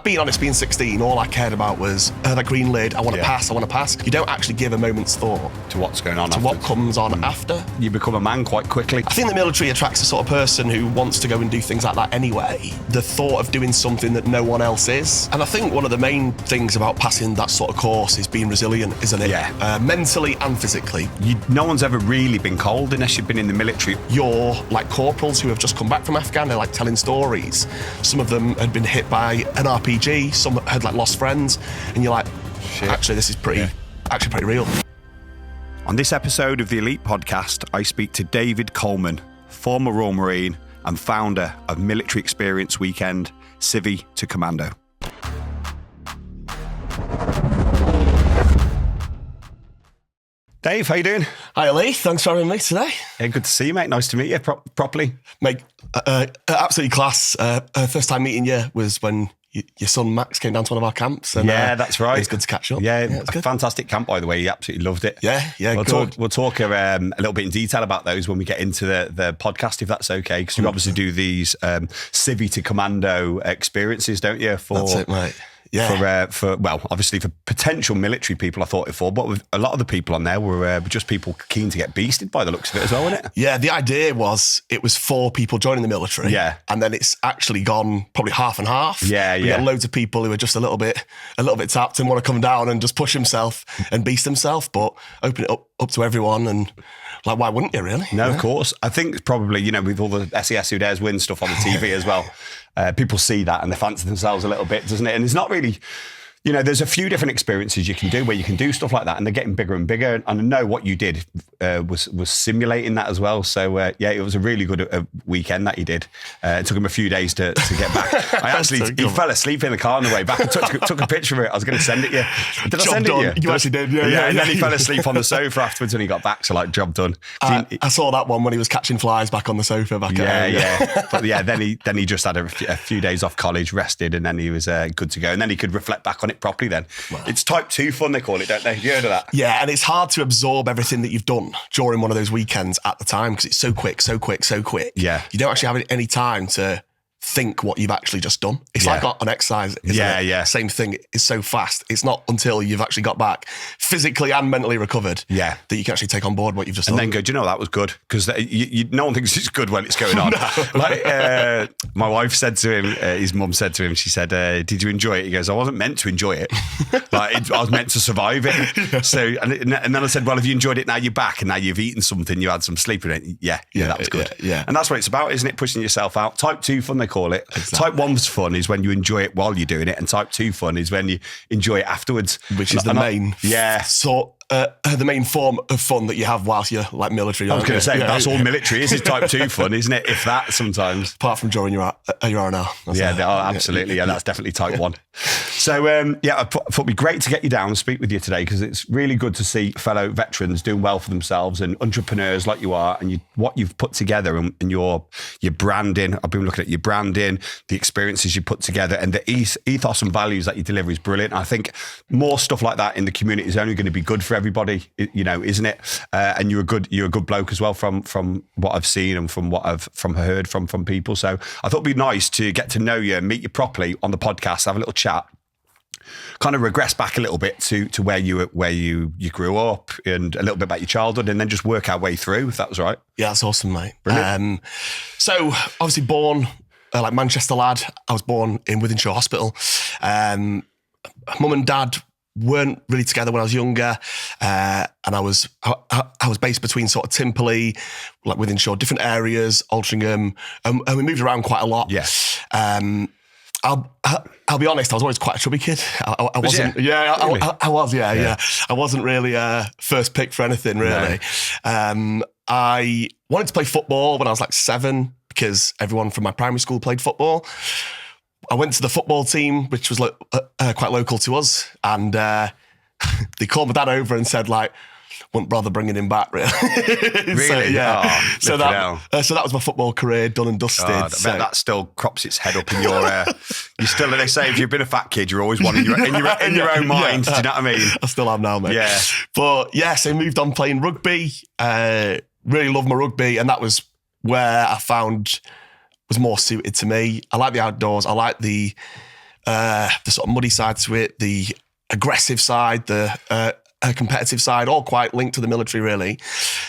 being honest, being 16, all I cared about was that green lid. I want to pass. You don't actually give a moment's thought to what's going on, to afterwards. what comes on after. You become a man quite quickly. I think the military attracts the sort of person who wants to go and do things like that anyway. The thought of doing something that no one else is. And I think one of the main things about passing that sort of course is being resilient, isn't it? Yeah. Mentally and physically. No one's ever really been cold unless you've been in the military. You're like corporals who have just come back from Afghan, they're like telling stories. Some of them had been hit by an RPG, some had like lost friends, and you're like, shit, actually this is pretty real. On this episode of the Elite Podcast, I speak to David Coleman, former Royal Marine and founder of Military Experience Weekend, Civvy to Commando. Dave, how you doing? Hi Lee, thanks for having me today. Yeah, good to see you, mate. Nice to meet you properly. Mate, absolutely class. First time meeting you was when your son Max came down to one of our camps. And, that's right. It was good to catch up. Yeah, it was a fantastic camp, by the way. He absolutely loved it. Yeah, we'll good. We'll talk a little bit in detail about those when we get into the podcast, if that's okay, because you obviously do these Civvy to Commando experiences, don't you? That's it, mate. Yeah. For obviously for potential military people, I thought it for, but with a lot of the people on there were just people keen to get beasted by the looks of it as well, wasn't it? Yeah, the idea was it was 4 people joining the military. Yeah. And then it's actually gone probably half and half. Yeah, we get loads of people who are just a little bit tapped and want to come down and just push himself and beast himself, but open it up to everyone and like, why wouldn't you really? No, of course. I think it's probably, with all the SES Who Dares Win stuff on the TV as well, people see that and they fancy themselves a little bit, doesn't it? And it's not really, there's a few different experiences you can do where you can do stuff like that and they're getting bigger and bigger. And I know what you did was simulating that as well. So, it was a really good weekend that you did. It took him a few days to get back. He fell asleep in the car on the way back and took a picture of it. I was going to send it you. Did I send it you? You actually did, yeah. And then he fell asleep on the sofa afterwards when he got back. So, job done. I saw that one when he was catching flies back on the sofa back at home. Yeah. But then he just had a few days off college, rested, and then he was good to go. And then he could reflect back on it properly then. Wow. It's type 2 fun, they call it, don't they? Have you heard of that? Yeah, and it's hard to absorb everything that you've done during one of those weekends at the time because it's so quick. Yeah. You don't actually have any time to think what you've actually just done. It's like an exercise, isn't it? Yeah. Same thing. It's so fast. It's not until you've actually got back physically and mentally recovered that you can actually take on board what you've just done. And then go, do you know that was good? Because no one thinks it's good when it's going on. My wife said to him, his mum said to him, she said, did you enjoy it? He goes, I wasn't meant to enjoy it. I was meant to survive it. Yeah. So, and then I said, well, have you enjoyed it now you're back and now you've eaten something, you had some sleep in it? Yeah, that was good. Yeah. And that's what it's about, isn't it? Pushing yourself out. Type 2 fun, they call it. Exactly. Type 1's fun is when you enjoy it while you're doing it, and type 2 fun is when you enjoy it afterwards. Which is the main the main form of fun that you have whilst you're military. I was going to say, that's all military is type 2 fun, isn't it? If that sometimes. Apart from during your R&R. Absolutely. Yeah, that's definitely type 1. So, I thought it'd be great to get you down and speak with you today because it's really good to see fellow veterans doing well for themselves and entrepreneurs like you are and what you've put together and your branding. I've been looking at your branding, the experiences you put together and the ethos and values that you deliver is brilliant. I think more stuff like that in the community is only going to be good for everybody, isn't it? And you're a good bloke as well from what I've seen and from what I've heard from people. So I thought it'd be nice to get to know you and meet you properly on the podcast, have a little chat, kind of regress back a little bit to where you grew up and a little bit about your childhood and then just work our way through, if that was right. Yeah, that's awesome, mate. Brilliant. So obviously born like Manchester lad. I was born in Wythenshawe Hospital. Mum and dad weren't really together when I was younger, and I was based between sort of Timperley, like Wythenshawe, different areas, Altrincham, and we moved around quite a lot. Yeah. I'll be honest, I was always quite a chubby kid. I wasn't. Really? I was. Yeah. I wasn't really first pick for anything really. No. I wanted to play football when I was like 7 because everyone from my primary school played football. I went to the football team, which was quite local to us, and they called my dad over and said wouldn't bother bringing him back, really. Really? So that was my football career done and dusted. I bet that still crops its head up in your. You still, they say, if you've been a fat kid, you're always one in your own mind. Do you know what I mean? I still am now, mate. Yeah. But so I moved on playing rugby. Really loved my rugby, and that was where I found was more suited to me. I like the outdoors. I like the the sort of muddy side to it, the aggressive side, the competitive side, all quite linked to the military, really.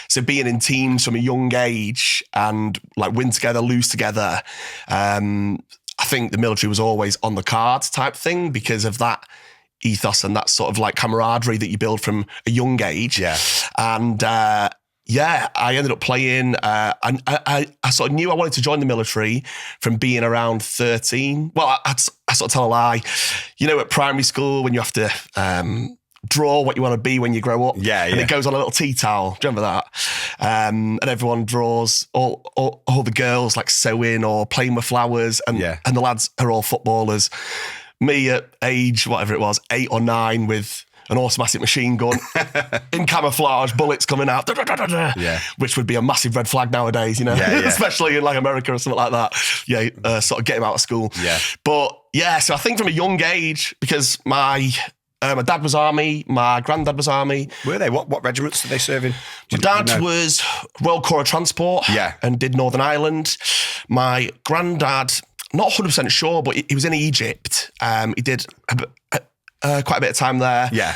So being in teams from a young age and like win together, lose together, I think the military was always on the cards type thing because of that ethos and that sort of like camaraderie that you build from a young age. Yeah. And I ended up playing. I sort of knew I wanted to join the military from being around 13. Well, I sort of tell a lie. You know, at primary school when you have to draw what you want to be when you grow up. Yeah, and it goes on a little tea towel. Do you remember that? And everyone draws, all the girls like sewing or playing with flowers, and the lads are all footballers. Me at age, whatever it was, 8 or 9 with an automatic machine gun in camouflage, bullets coming out, which would be a massive red flag nowadays, you know, especially in like America or something like that. Sort of get him out of school. Yeah. But so I think from a young age, because my dad was Army, my granddad was Army. Were they? What regiments did they serve in? My dad was Royal Corps of Transport and did Northern Ireland. My granddad, not 100% sure, but he was in Egypt. He did quite a bit of time there. Yeah.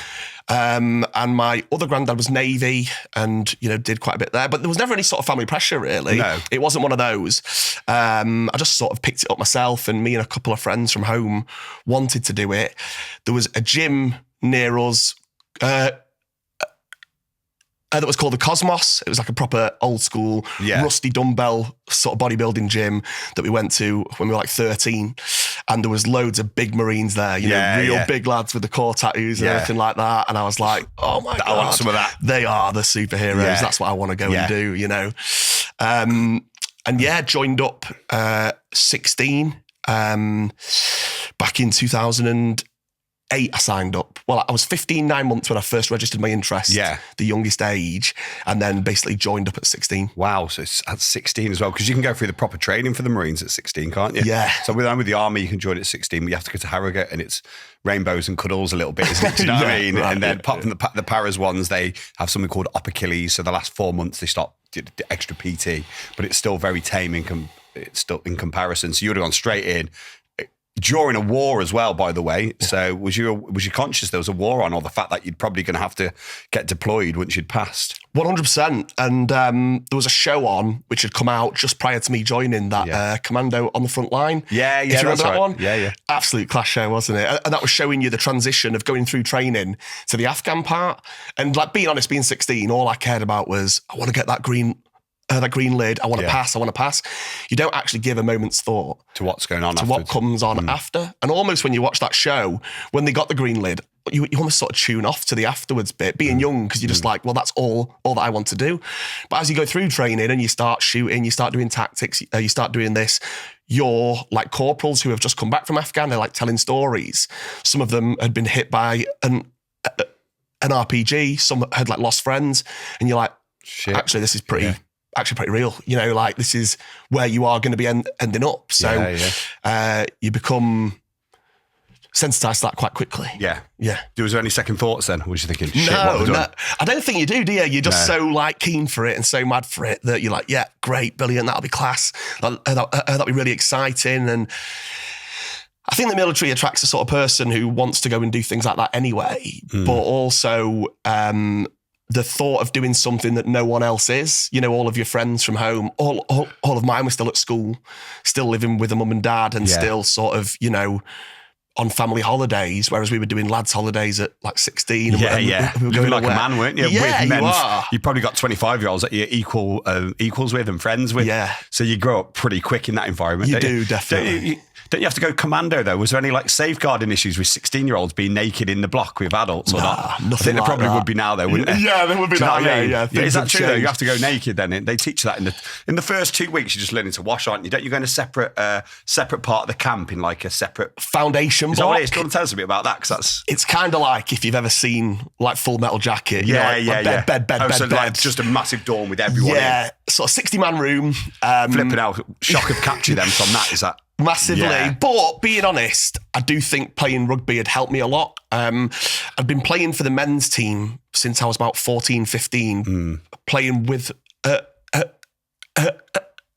And my other granddad was Navy and, did quite a bit there. But there was never any sort of family pressure, really. No. It wasn't one of those. I just sort of picked it up myself, and me and a couple of friends from home wanted to do it. There was a gym near us that was called the Cosmos. It was like a proper old school, rusty dumbbell sort of bodybuilding gym that we went to when we were like 13. And there was loads of big Marines there, real big lads with the core tattoos and everything like that. And I was like, oh my God. I want some of that. They are the superheroes. Yeah. That's what I want to go and do, joined up 16 back in 2008. I signed up. Well, I was 15, 9 months when I first registered my interest, the youngest age, and then basically joined up at 16. Wow, so it's at 16 as well, because you can go through the proper training for the Marines at 16, can't you? Yeah. So with the Army, you can join at 16, but you have to go to Harrogate, and it's rainbows and cuddles a little bit, isn't it? Do you know what I mean? Right, and then apart from the paras ones, they have something called Op Achilles. So the last 4 months, they stop the extra PT, but it's still very tame it's still in comparison. So you would have gone straight in. During a war as well, by the way. So was you conscious there was a war on, or the fact that you'd probably going to have to get deployed once you'd passed? 100%. And there was a show on which had come out just prior to me joining that Commando on the Front Line. Yeah, if you remember that one? Yeah. Absolute class show, wasn't it? And that was showing you the transition of going through training to the Afghan part. And like being honest, being 16, all I cared about was I want to get that green lid. I want to pass. You don't actually give a moment's thought to what's going on, to afterwards. what comes on after. And almost when you watch that show, when they got the green lid, you almost sort of tune off to the afterwards bit, being young, because you're just like, well, that's all that I want to do. But as you go through training and you start shooting, you start doing tactics, you start doing this, you're like corporals who have just come back from Afghan, they're like telling stories. Some of them had been hit by an RPG, some had like lost friends, and you're like, shit, actually, this is pretty real. Like this is where you are going to be ending up. So you become sensitized to that quite quickly. Yeah. Yeah. Was there any second thoughts then? Was you thinking, shit, No. I don't think you do you? You're just so like keen for it and so mad for it that you're like, yeah, great, brilliant, that'll be class. That'll be really exciting. And I think the military attracts a sort of person who wants to go and do things like that anyway, but also the thought of doing something that no one else is, all of your friends from home, all of mine were still at school, still living with a mum and dad and still sort of, on family holidays, whereas we were doing lads holidays at like 16. We were going like a man, weren't you? Yeah, with men, you are. You probably got 25-year-olds that you're equals with and friends with. Yeah. So you grow up pretty quick in that environment. You do, definitely. Don't you have to go commando though? Was there any like safeguarding issues with 16-year-olds being naked in the block with adults or not? Nothing. I think there probably would be now though, wouldn't there? Yeah, there would be now. Yeah. Is that true though? You have to go naked then. They teach that in the first 2 weeks. You're just learning to wash, aren't you? Don't you go in a separate part of the camp in like a separate foundation block? Is that what it is? Do you want to tell us a bit about that? Because it's kind of like if you've ever seen like Full Metal Jacket. Bed. Like just a massive dorm with everyone. Yeah, sort of 60-man room. Flipping out, shock of capture them from that. Is that? Massively, but being honest, I do think playing rugby had helped me a lot. I'd been playing for the men's team since I was about 14, 15, playing with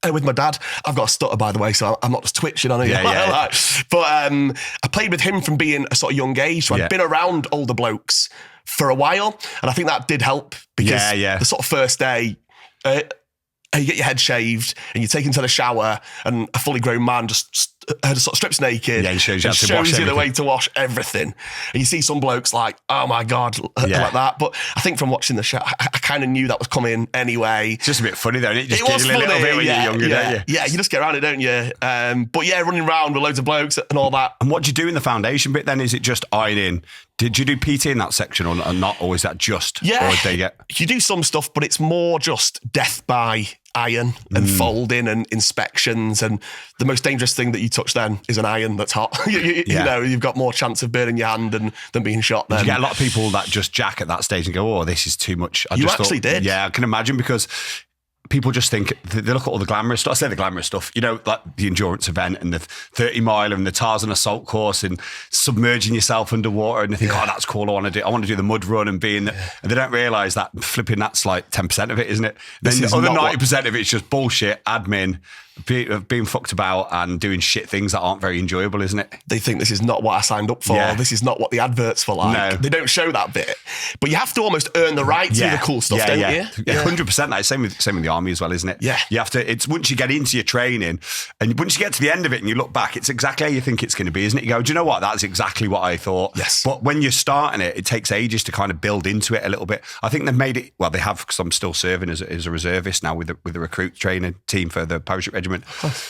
With my dad. I've got a stutter, by the way, so I'm not just twitching on it. Yeah. But I played with him from being a sort of young age, so I'd been around older blokes for a while, and I think that did help because the sort of first day, you get your head shaved and you're taken to the shower, and a fully grown man just sort of strips naked. Yeah, he shows you the way to wash everything. And you see some blokes like, oh my God, like that. But I think from watching the show, I kind of knew that was coming anyway. It's just a bit funny though, isn't it? It was funny, a little bit when you're younger, don't you? Yeah, you just get around it, don't you? But yeah, running around with loads of blokes and all that. And what do you do in the foundation bit then? Is it just ironing? Did you do PT in that section or not? Or is that just? Yeah, or you do some stuff, but it's more just death by iron and folding and inspections. And the most dangerous thing that you touch then is an iron that's hot. You know, you've got more chance of burning your hand than being shot then. You get a lot of people that just jack at that stage and go, oh, this is too much. You actually did? Yeah, I can imagine, because people just think, they look at all the glamorous stuff. I say the glamorous stuff, you know, like the endurance event and the 30 mile and the Tarzan assault course and submerging yourself underwater, and they think, oh, that's cool. I want to do the mud run and and they don't realise that that's like 10% of it, isn't it? Then the other 90% of it's just bullshit, admin, being fucked about and doing shit things that aren't very enjoyable, isn't it? They think this is not what I signed up for. Yeah. This is not what the adverts for like. No. They don't show that bit. But you have to almost earn the right to do the cool stuff, don't you? Yeah, 100%. That is same with the army as well, isn't it? Yeah. You have to, it's once you get into your training and once you get to the end of it and you look back, it's exactly how you think it's going to be, isn't it? You go, do you know what? That's exactly what I thought. Yes. But when you're starting it takes ages to kind of build into it a little bit. I think they've made it, well, they have, because I'm still serving as a reservist now with the recruit training team for the parachute regiment.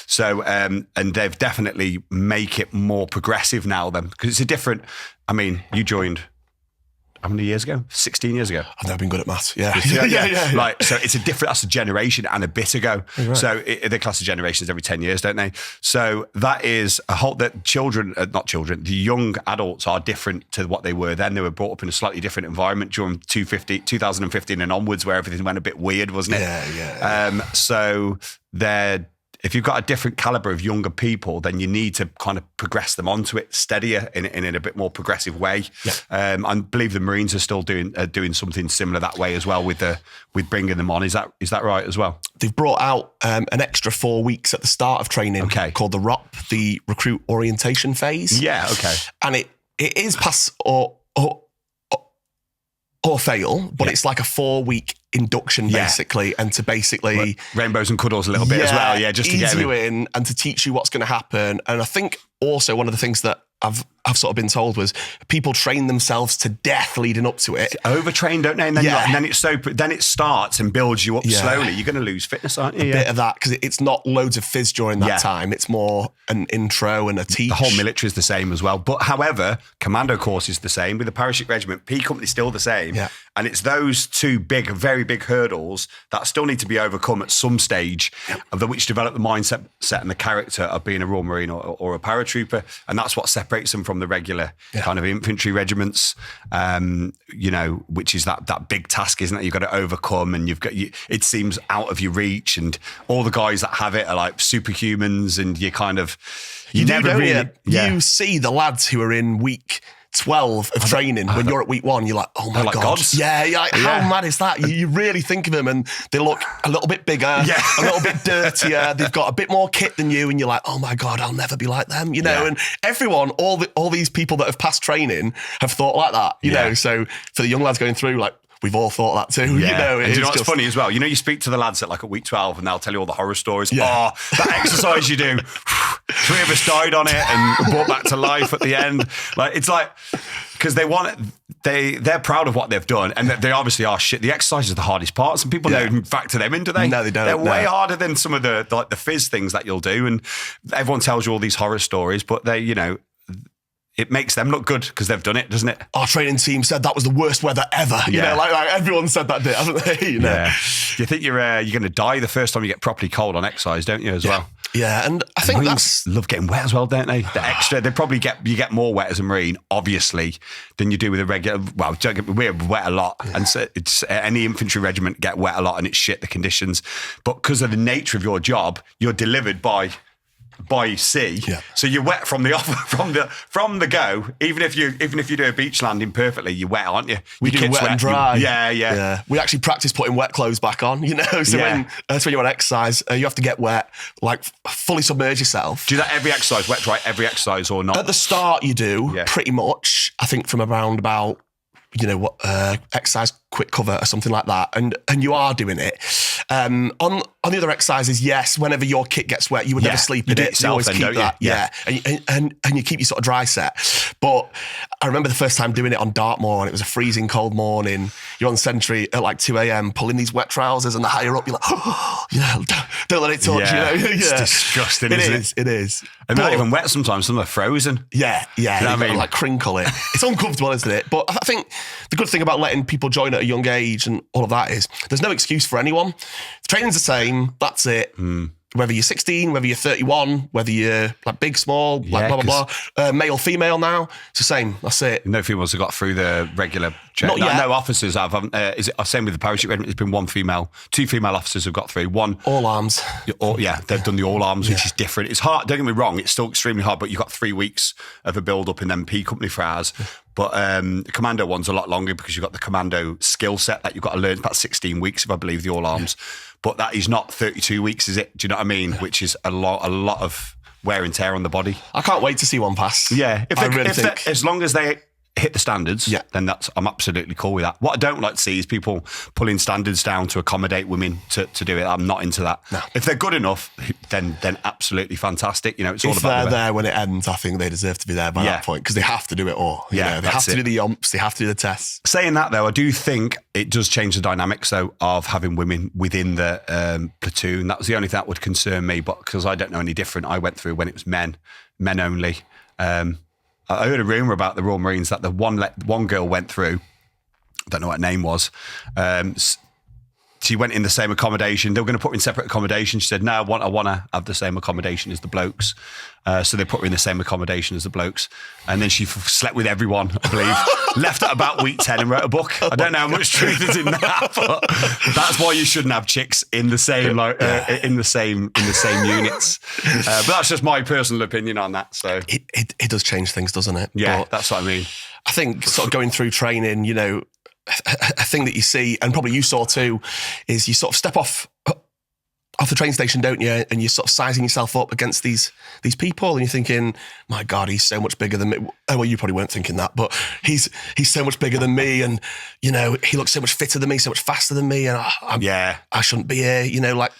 So, and they've definitely make it more progressive now then, because it's a different, I mean, you joined how many years ago? 16 years ago. I've never been good at maths. Yeah. Like, so it's that's a generation and a bit ago. Right. So they class the generations every 10 years, don't they? So that is a whole, that the young adults are different to what they were then. They were brought up in a slightly different environment during 2015 and onwards, where everything went a bit weird, wasn't it? Yeah. So if you've got a different caliber of younger people, then you need to kind of progress them onto it steadier in a bit more progressive way. Yeah. I believe the Marines are still doing something similar that way as well with bringing them on. Is that right as well? They've brought out an extra 4 weeks at the start of training called the ROP, the recruit orientation phase. Yeah. Okay. And it is pass or fail, but it's like a 4-week induction basically, and to basically rainbows and cuddles a little bit as well, just to ease get you in and to teach you what's going to happen. And I think also one of the things that I've sort of been told was people train themselves to death leading up to it. Overtrain, don't they? And then it starts and builds you up slowly. You're going to lose fitness, aren't you? A bit of that, because it's not loads of phys during that time. It's more an intro and a teach. The whole military is the same as well. But however, commando course is the same. With the parachute regiment, P company is still the same. Yeah. And it's those two very big hurdles that still need to be overcome at some stage, of which develop the mindset and the character of being a Royal Marine or a paratrooper. And that's what separates them from the regular kind of infantry regiments, which is that big task, isn't it? You've got to overcome, and it seems out of your reach, and all the guys that have it are like superhumans, and you kind of, you see the lads who are in week 12 of training when you're at week 1, you're like, oh my God. Gods. Yeah, you're like, how mad is that? You really think of them and they look a little bit bigger, a little bit dirtier. They've got a bit more kit than you, and you're like, oh my God, I'll never be like them, and everyone, all these people that have passed training have thought like that, you know, so for the young lads going through, like, we've all thought that too. And do you know what's funny as well? You speak to the lads at week 12 and they'll tell you all the horror stories. Oh, that exercise you do. 3 of us died on it and brought back to life at the end. Because they're proud of what they've done, and they obviously are shit. The exercise is the hardest part. Some people don't factor them in, do they? No, they don't. They're way harder than some of the phys things that you'll do, and everyone tells you all these horror stories, but they, it makes them look good because they've done it, doesn't it? Our training team said that was the worst weather ever. You know, like everyone said that, haven't they? Yeah. You think you're going to die the first time you get properly cold on exercise, don't you, as well? Yeah, and I think Marines love getting wet as well, don't they? The extra, you get more wet as a Marine, obviously, than you do with a regular. Well, we're wet a lot, and so it's any infantry regiment get wet a lot, and it's shit the conditions. But because of the nature of your job, you're delivered by by sea, so you're wet from the go. Even if you do a beach landing perfectly, you're wet, aren't you? We do wet and dry. Yeah. We actually practice putting wet clothes back on. So when you're on exercise, you have to get wet, like fully submerge yourself. Do that every exercise, wet dry every exercise, or not? At the start, you do pretty much. I think from around about exercise quick cover or something like that, and you are doing it. On the other exercises, yes, whenever your kit gets wet, you would never sleep in it. You always keep that, and you keep your sort of dry set. But I remember the first time doing it on Dartmoor, and it was a freezing cold morning. You're on sentry at like 2 a.m, pulling these wet trousers, and the higher up, you're like, don't let it touch. It's disgusting. It is. And they're not even wet sometimes. Some are frozen. Yeah. You know what I mean? Like crinkle it. It's uncomfortable, isn't it? But I think the good thing about letting people join at a young age and all of that is there's no excuse for anyone. The training's the same. That's it. Whether you're 16, whether you're 31, whether you're like big, small, like blah, blah, blah. Male, female now, it's the same. That's it. No females have got through the regular training. Not yet. No officers have. Is it same with the parachute regiment? It's been two female officers have got through. One all arms. They've done the all arms, which is different. It's hard. Don't get me wrong. It's still extremely hard, but you've got 3 weeks of a build up in them P company for ours. But the commando one's a lot longer because you've got the commando skill set that you've got to learn. It's about 16 weeks, if I believe, the all arms. But that is not 32 weeks, is it? Do you know what I mean? Which is a lot of wear and tear on the body. I can't wait to see one pass. Yeah. I really think. As long as they hit the standards, then I'm absolutely cool with that. What I don't like to see is people pulling standards down to accommodate women to do it. I'm not into that. No. If they're good enough, then absolutely fantastic. It's all about. If they're there when it ends, I think they deserve to be there by that point because they have to do it all. They have to do the yomps, they have to do the tests. Saying that though, I do think it does change the dynamics though of having women within the platoon. That was the only thing that would concern me, but because I don't know any different, I went through when it was men only. I heard a rumour about the Royal Marines that the one girl went through, I don't know what her name was, she went in the same accommodation. They were going to put her in separate accommodation. She said, no, I want to have the same accommodation as the blokes. So they put her in the same accommodation as the blokes. And then she slept with everyone, I believe. Left at about week 10 and wrote a book. I don't know how much truth is in that, but that's why you shouldn't have chicks in the same in the same units. But that's just my personal opinion on that. So it does change things, doesn't it? Yeah, but that's what I mean. I think sort of going through training, a thing that you see, and probably you saw too, is you sort of step off the train station, don't you? And you're sort of sizing yourself up against these people, and you're thinking, my God, he's so much bigger than me. Well, you probably weren't thinking that, but he's so much bigger than me, and he looks so much fitter than me, so much faster than me, and I shouldn't be here, like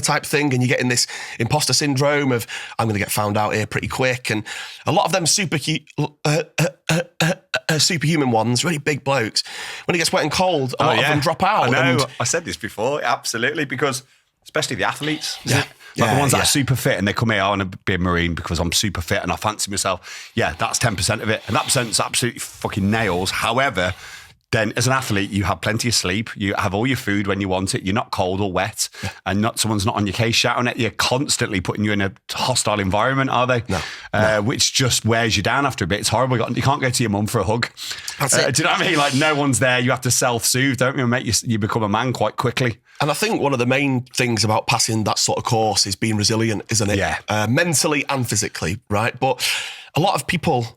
type thing, and you're getting this imposter syndrome of I'm going to get found out here pretty quick, and a lot of them superhuman ones, really big blokes, when it gets wet and cold, a lot of them drop out. I know. I said this before, absolutely, because especially the athletes, the ones that are super fit and they come here, I want to be a Marine because I'm super fit and I fancy myself. Yeah, that's 10% of it, and that percent's absolutely fucking nails. However, then as an athlete, you have plenty of sleep. You have all your food when you want it. You're not cold or wet, and someone's not on your case shouting at you, constantly putting you in a hostile environment, are they? No. Which just wears you down after a bit. It's horrible. You can't go to your mum for a hug. That's it. Do you know what I mean? Like, no one's there. You have to self-soothe, don't you? You become a man quite quickly. And I think one of the main things about passing that sort of course is being resilient, isn't it? Yeah. Mentally and physically, right? But a lot of people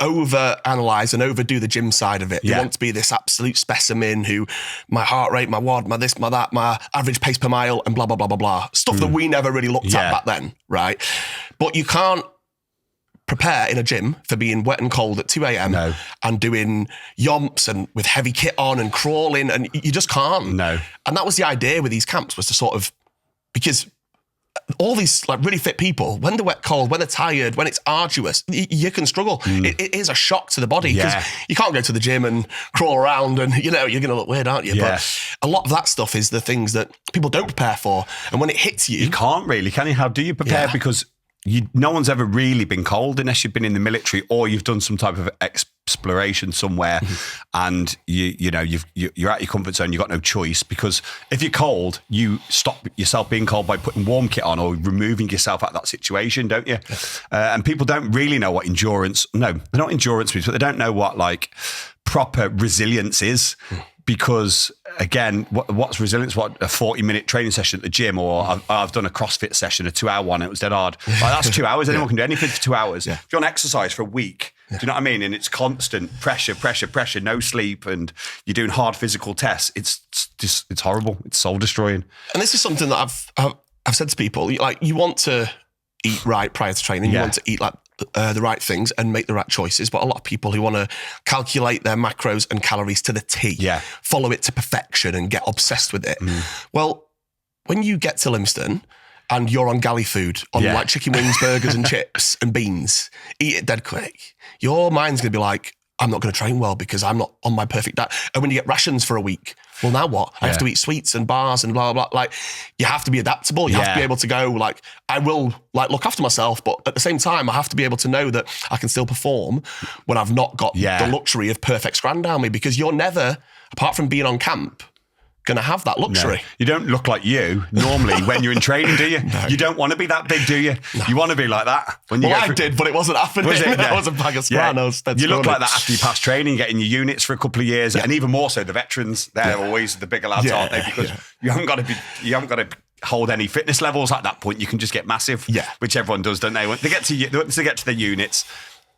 over-analyse and overdo the gym side of it. They want to be this absolute specimen who, my heart rate, my WOD, my this, my that, my average pace per mile, and blah, blah, blah, blah, blah. Stuff that we never really looked at back then, right? But you can't prepare in a gym for being wet and cold at 2 a.m. and doing yomps and with heavy kit on and crawling, and you just can't. No. And that was the idea with these camps, was to sort of, because all these like really fit people, when they're wet, cold, when they're tired, when it's arduous, you can struggle. It is a shock to the body because you can't go to the gym and crawl around and, you're going to look weird, aren't you? Yeah. But a lot of that stuff is the things that people don't prepare for. And when it hits you... You can't really, can you? How do you prepare? Yeah. Because no one's ever really been cold unless you've been in the military or you've done some type of exploration somewhere and you're out your comfort zone. You've got no choice, because if you're cold, you stop yourself being cold by putting warm kit on or removing yourself out of that situation, don't you? And people don't really know what endurance, no, they're not endurance, but they don't know what like proper resilience is. because again, what's resilience? What, a 40-minute training session at the gym, or I've done a CrossFit session, a 2-hour one. It was dead hard. Like, that's 2 hours. Anyone can do anything for 2 hours. If you're on exercise for a week, do you know what I mean? And it's constant pressure, no sleep, and you're doing hard physical tests. It's horrible. It's soul destroying. And this is something that I've said to people, like, you want to eat right prior to training. You want to eat like the right things and make the right choices. But a lot of people who want to calculate their macros and calories to the T, follow it to perfection and get obsessed with it. Well, when you get to Livingston and you're on galley food, on like chicken wings, burgers and chips and beans, eat it dead quick, your mind's going to be like, I'm not going to train well because I'm not on my perfect diet. And when you get rations for a week, well, now what? I have to eat sweets and bars and blah, blah, blah. Like, you have to be adaptable. You have to be able to go, like, I will like look after myself, but at the same time, I have to be able to know that I can still perform when I've not got the luxury of perfect scran down me, because you're never, apart from being on camp, going to have that luxury. No. You don't look like you normally when you're in training, do you? No. You don't want to be that big, do you? No. You want to be like that. When you I did, but it wasn't happening. Was it? I was a bag of scran. You look like that after you pass training, getting your units for a couple of years, and even more so the veterans. They're always the bigger lads, aren't they? Because you haven't got to hold any fitness levels at that point. You can just get massive, which everyone does, don't they? Once they get to the units,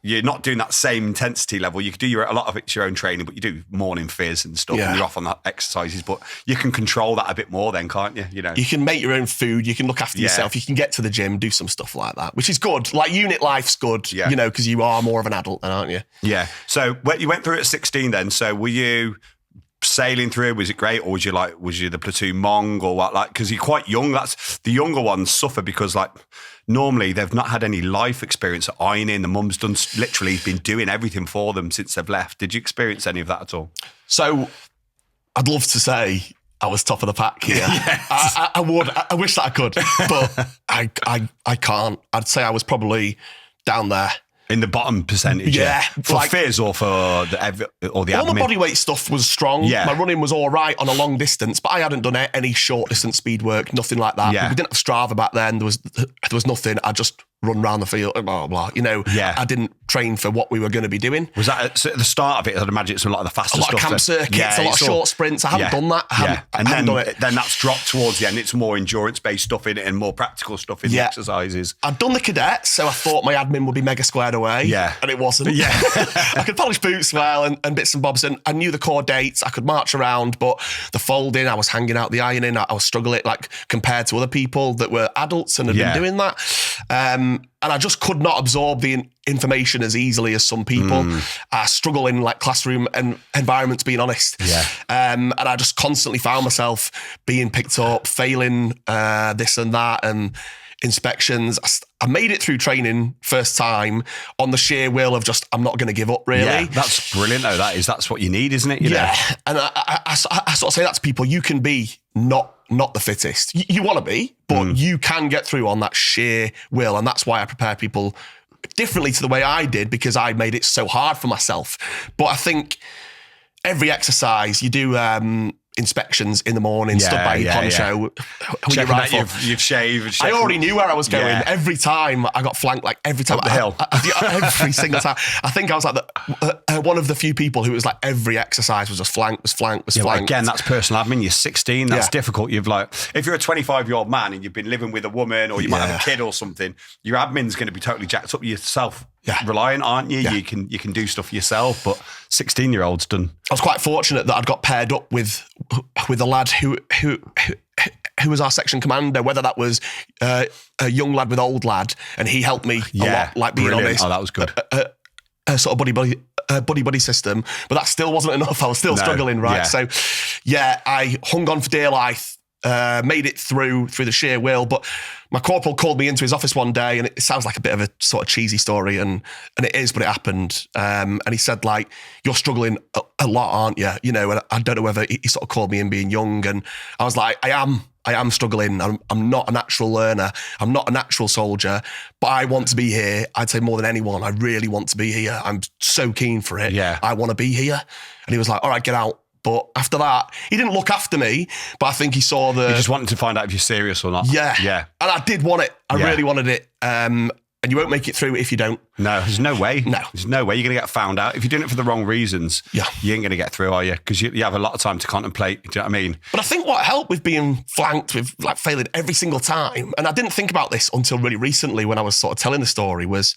you're not doing that same intensity level. You can do a lot of it's your own training, but you do morning fizz and stuff, and you're off on that exercises. But you can control that a bit more then, can't you? You know, you can make your own food. You can look after yourself. You can get to the gym, do some stuff like that, which is good. Like, unit life's good, you know, because you are more of an adult then, aren't you? Yeah. So you went through it at 16 then. So were you sailing through? Was it great, or was you the platoon mong, or what? Like, because you're quite young. That's the younger ones suffer because, like, normally they've not had any life experience at ironing. The mum's literally been doing everything for them since they've left. Did you experience any of that at all? So I'd love to say I was top of the pack here. I would. I wish that I could, but I can't. I'd say I was probably down there. In the bottom percentage, for like, fizz or for the admin? All my bodyweight stuff was strong. My running was all right on a long distance, but I hadn't done any short distance speed work, nothing like that. We didn't have Strava back then. There was nothing. I just run around the field, blah, blah, blah. You know, I didn't train for what we were going to be doing. Was that at the start of it? I'd imagine it's a lot of the faster stuff. A lot of camp circuits, a lot of short sprints. I hadn't done that. I hadn't done it. Then that's dropped towards the end. It's more endurance-based stuff in it and more practical stuff in the exercises. I'd done the cadets, so I thought my admin would be mega squared away. And it wasn't. I could polish boots well and bits and bobs, and I knew the core dates. I could march around, but the folding, I was hanging out the ironing. I was struggling, like, compared to other people that were adults and had been doing that. And I just could not absorb the information as easily as some people. I struggle in, like, classroom and environments, being honest. And I just constantly found myself being picked up, failing this and that, and inspections. I made it through training first time on the sheer will of just, I'm not going to give up, really. Yeah, that's brilliant, though. That's what you need, isn't it? You know? And I sort of say that to people. You can be not the fittest. You want to be, but you can get through on that sheer will. And that's why I prepare people differently to the way I did, because I made it so hard for myself. But I think every exercise you do, inspections in the morning, stood by your poncho. Checking that you've shaved. I already knew where I was going. Every time I got flanked, like every time. Up the hill. Every single time. I think I was like one of the few people who was like, every exercise was just flanked. Again, that's personal admin. You're 16. That's difficult. You've like, if you're a 25-year-old man and you've been living with a woman, or you might have a kid or something, your admin's going to be totally jacked up. Yourself reliant, aren't you? You can do stuff yourself, but 16-year-olds done. I was quite fortunate that I'd got paired up with a lad who was our section commander, whether that was a young lad with old lad, and he helped me a lot, like, being honest. Oh, that was good. A sort of buddy system, but that still wasn't enough. I was still struggling, right? So, I hung on for dear life, made it through the sheer will, but my corporal called me into his office one day, and it sounds like a bit of a sort of cheesy story, and it is, but it happened. And he said, like, you're struggling a lot, aren't you? You know, and I don't know whether he sort of called me in being young, and I was like, I am struggling. I'm not a natural learner. I'm not a natural soldier, but I want to be here. I'd say more than anyone, I really want to be here. I'm so keen for it. I want to be here. And he was like, all right, get out. But after that, he didn't look after me, but I think he saw He just wanted to find out if you're serious or not. Yeah. And I did want it. I really wanted it. And And you won't make it through if you don't. No, there's no way. No. There's no way you're going to get found out. If you're doing it for the wrong reasons, Yeah. you ain't going to get through, are you? Because you have a lot of time to contemplate. Do you know what I mean? But I think what helped with being flanked with like failing every single time, and I didn't think about this until really recently when I was sort of telling the story, was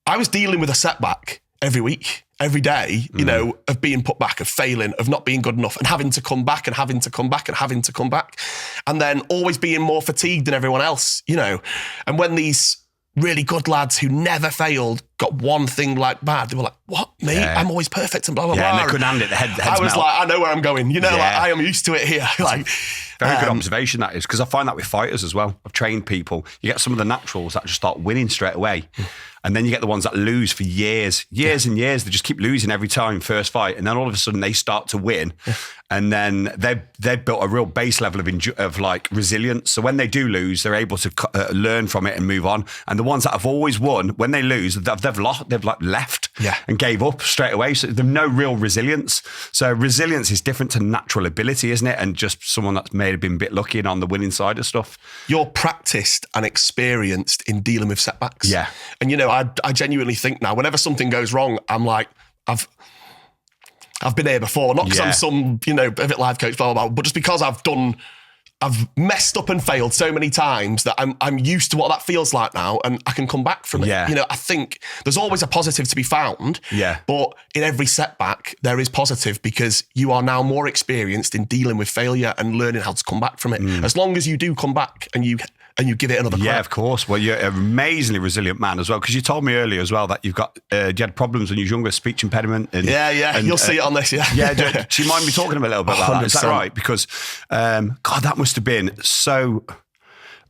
I was dealing with a setback every week, every day, you know, of being put back, of failing, of not being good enough and having to come back and having to come back and having to come back. And then always being more fatigued than everyone else, you know. And when these really good lads who never failed got one thing like bad, they were like, what, me? Yeah. I'm always perfect and blah, blah, Yeah, blah. and they couldn't hand it. The heads I was melt. like, I know where I'm going. You know, like Yeah. I am used to it here. Like, Very good observation that is, because I find that with fighters as well. I've trained people. You get some of the naturals that just start winning straight away. And then you get the ones that lose for years and years. They just keep losing every time, first fight. And then all of a sudden they start to win. And then they've built a real base level of like resilience. So when they do lose, they're able to learn from it and move on. And the ones that have always won, when they lose, they've like left and gave up straight away. So there's no real resilience. So resilience is different to natural ability, isn't it? And just someone that's maybe been a bit lucky and on the winning side of stuff. You're practiced and experienced in dealing with setbacks. Yeah. And, you know, I genuinely think now, whenever something goes wrong, I'm like, I've been here before, not because I'm some, you know, pivot life coach, blah, blah, blah, but just because I've messed up and failed so many times that I'm used to what that feels like now, and I can come back from it. Yeah. You know, I think there's always a positive to be found. Yeah. But in every setback, there is positive because you are now more experienced in dealing with failure and learning how to come back from it. As long as you do come back and you give it another crack. Yeah, of course. Well, you're an amazingly resilient man as well, because you told me earlier as well that you had problems when you were younger, speech impediment. And, and you'll see it on this, Yeah, do you mind me talking a little bit about that? Is that 100%. right? Because, God, that must have been so...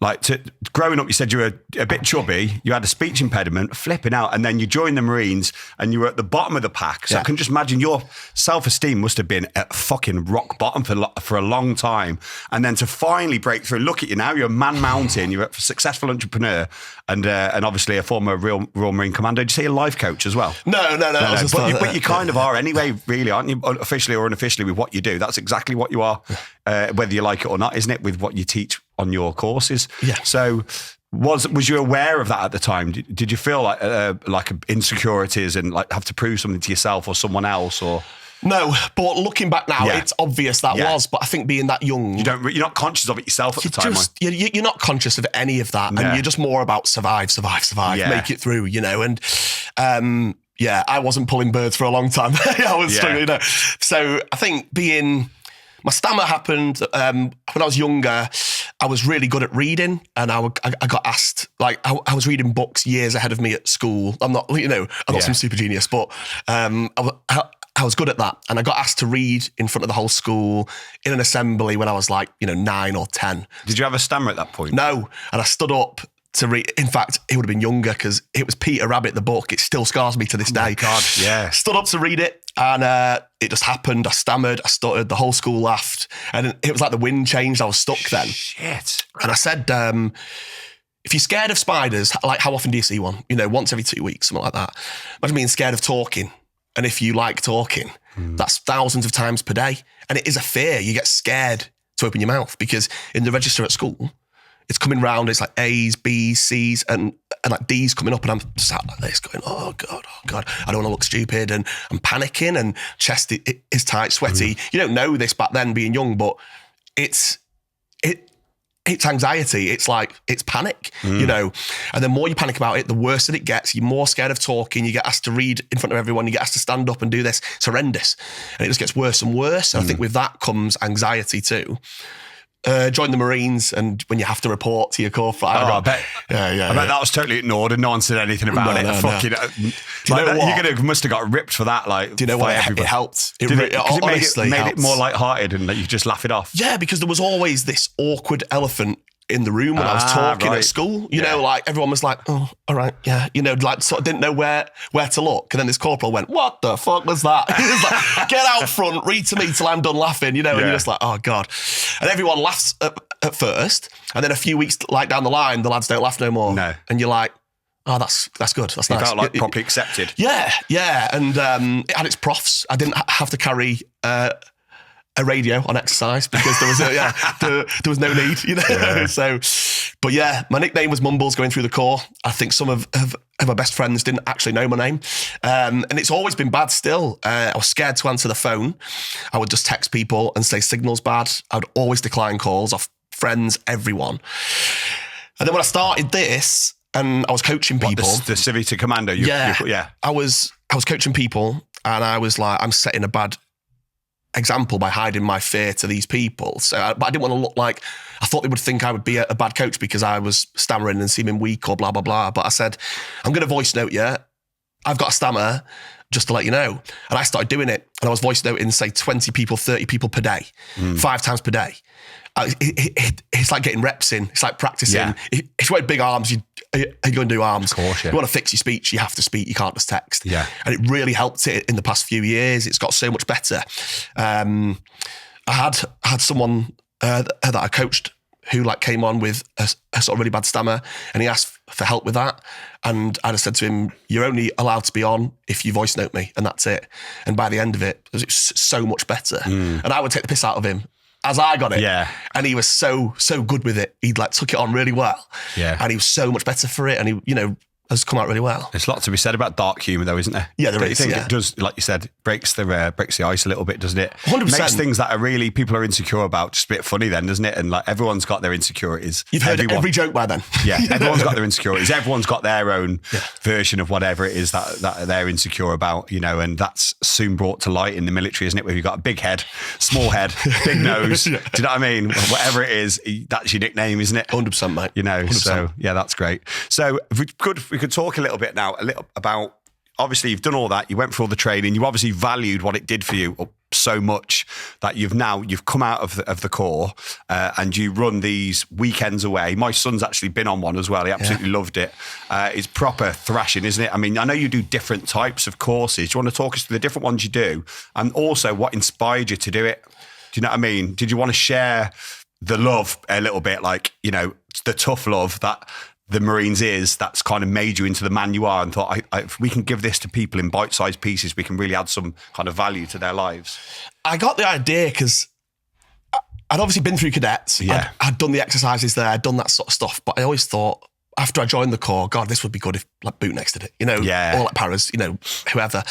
Like, growing up, you said you were a bit chubby, you had a speech impediment, flipping out, and then you joined the Marines and you were at the bottom of the pack. So I can just imagine your self-esteem must have been at fucking rock bottom for a long time. And then to finally break through, look at you now, you're a man mountain, you're a successful entrepreneur and obviously a former Royal Marine Commando. Did you say a life coach as well? No. But you kind of are anyway, really, aren't you? Officially or unofficially with what you do. That's exactly what you are, whether you like it or not, isn't it? With what you teach on your courses. Yeah. So was you aware of that at the time? Did you feel like insecurities and like have to prove something to yourself or someone else or? No, but looking back now, it's obvious that was. But I think being that young, you're not conscious of it yourself at the time. You're not conscious of any of that, and you're just more about survive, make it through, you know. And I wasn't pulling birds for a long time. I was struggling, you know. So I think my stammer happened when I was younger. I was really good at reading, and I got asked, like, I was reading books years ahead of me at school. I'm not, you know, I'm not some super genius, but I was good at that. And I got asked to read in front of the whole school in an assembly when I was like, 9 or 10. Did you have a stammer at that point? No. And I stood up to read. In fact, it would have been younger because it was Peter Rabbit, the book. It still scars me to this day. God, yeah. Stood up to read it, and it just happened. I stammered, I stuttered, the whole school laughed. And it was like the wind changed. I was stuck then. Shit. And I said, if you're scared of spiders, like how often do you see one? Once every 2 weeks, something like that. Imagine being scared of talking. And if you like talking, that's thousands of times per day. And it is a fear. You get scared to open your mouth because in the register at school, it's coming round, it's like A's, B's, C's, and like D's coming up, and I'm sat like this going, oh God, I don't want to look stupid, and I'm panicking, and chest is tight, sweaty. You don't know this back then being young, but it's anxiety. It's like, it's panic, and the more you panic about it, the worse that it gets. You're more scared of talking. You get asked to read in front of everyone. You get asked to stand up and do this. It's horrendous. And it just gets worse and worse. And I think with that comes anxiety too. Join the Marines, and when you have to report to your corps, I bet that was totally ignored and no one said anything about it. You must have got ripped for that. Like, do you know what? It helped. It made it more lighthearted and you just laugh it off. Yeah, because there was always this awkward elephant in the room when I was talking at school. You know, like everyone was like, oh, all right, yeah. Like sort of didn't know where to look. And then this corporal went, what the fuck was that? He was like, get out front, read to me till I'm done laughing, and you're just like, oh God. And everyone laughs at first. And then a few weeks down the line, the lads don't laugh no more. No. And you're like, oh, that's good. That's nice. You felt like properly accepted. Yeah. And it had its profs. I didn't have to carry a radio on exercise because there was no need, So But yeah, my nickname was Mumbles going through the Corps. I think some of my best friends didn't actually know my name. And it's always been bad still. I was scared to answer the phone. I would just text people and say signal's bad. I would always decline calls off friends, everyone. And then when I started this and I was coaching people. The Civvy to Commando? Yeah. I was coaching people and I was like, I'm setting a bad example by hiding my fear to these people. But I didn't want to look like, I thought they would think I would be a bad coach because I was stammering and seeming weak or blah, blah, blah. But I said, I'm going to voice note you. I've got a stammer just to let you know. And I started doing it. And I was voice noting, say, 20 people, 30 people per day, 5 times per day. It's like getting reps in. It's like practicing. Yeah. If you want big arms, you go and do arms. Of course, yeah. If you want to fix your speech, you have to speak. You can't just text. Yeah. And it really helped it in the past few years. It's got so much better. I had someone that I coached who like came on with a sort of really bad stammer, and he asked for help with that. And I just said to him, you're only allowed to be on if you voice note me, and that's it. And by the end of it was so much better. And I would take the piss out of him as I got it. Yeah. And he was so good with it. He'd like took it on really well. Yeah. And he was so much better for it. And he, has come out really well. There's a lot to be said about dark humour though, isn't there? Yeah, there Don't is. you think Yeah. it does, like you said, breaks the ice a little bit, doesn't it? 100%. Makes things that are really, people are insecure about just a bit funny then, doesn't it? And like everyone's got their insecurities. You've heard every joke by then. Yeah, everyone's got their insecurities. Everyone's got their own version of whatever it is that they're insecure about, and that's soon brought to light in the military, isn't it? Where you've got a big head, small head, big nose. Do you know what I mean? Whatever it is, that's your nickname, isn't it? 100%, mate. 100%. So yeah, that's great. So if we could talk a little bit now, a little about, obviously you've done all that, you went through all the training, you obviously valued what it did for you so much that you've come out of the Corps and you run these weekends away. My son's actually been on one as well. He absolutely loved it. It's proper thrashing, isn't it? I mean, I know you do different types of courses. Do you want to talk us through the different ones you do and also what inspired you to do it? Do you know what I mean? Did you want to share the love a little bit, like, the tough love that the Marines that's kind of made you into the man you are, and thought, if we can give this to people in bite-sized pieces, we can really add some kind of value to their lives? I got the idea because I'd obviously been through cadets. Yeah. I'd done the exercises there. I'd done that sort of stuff. But I always thought, after I joined the Corps, God, this would be good if like Boot Next did it, all like paras, whoever,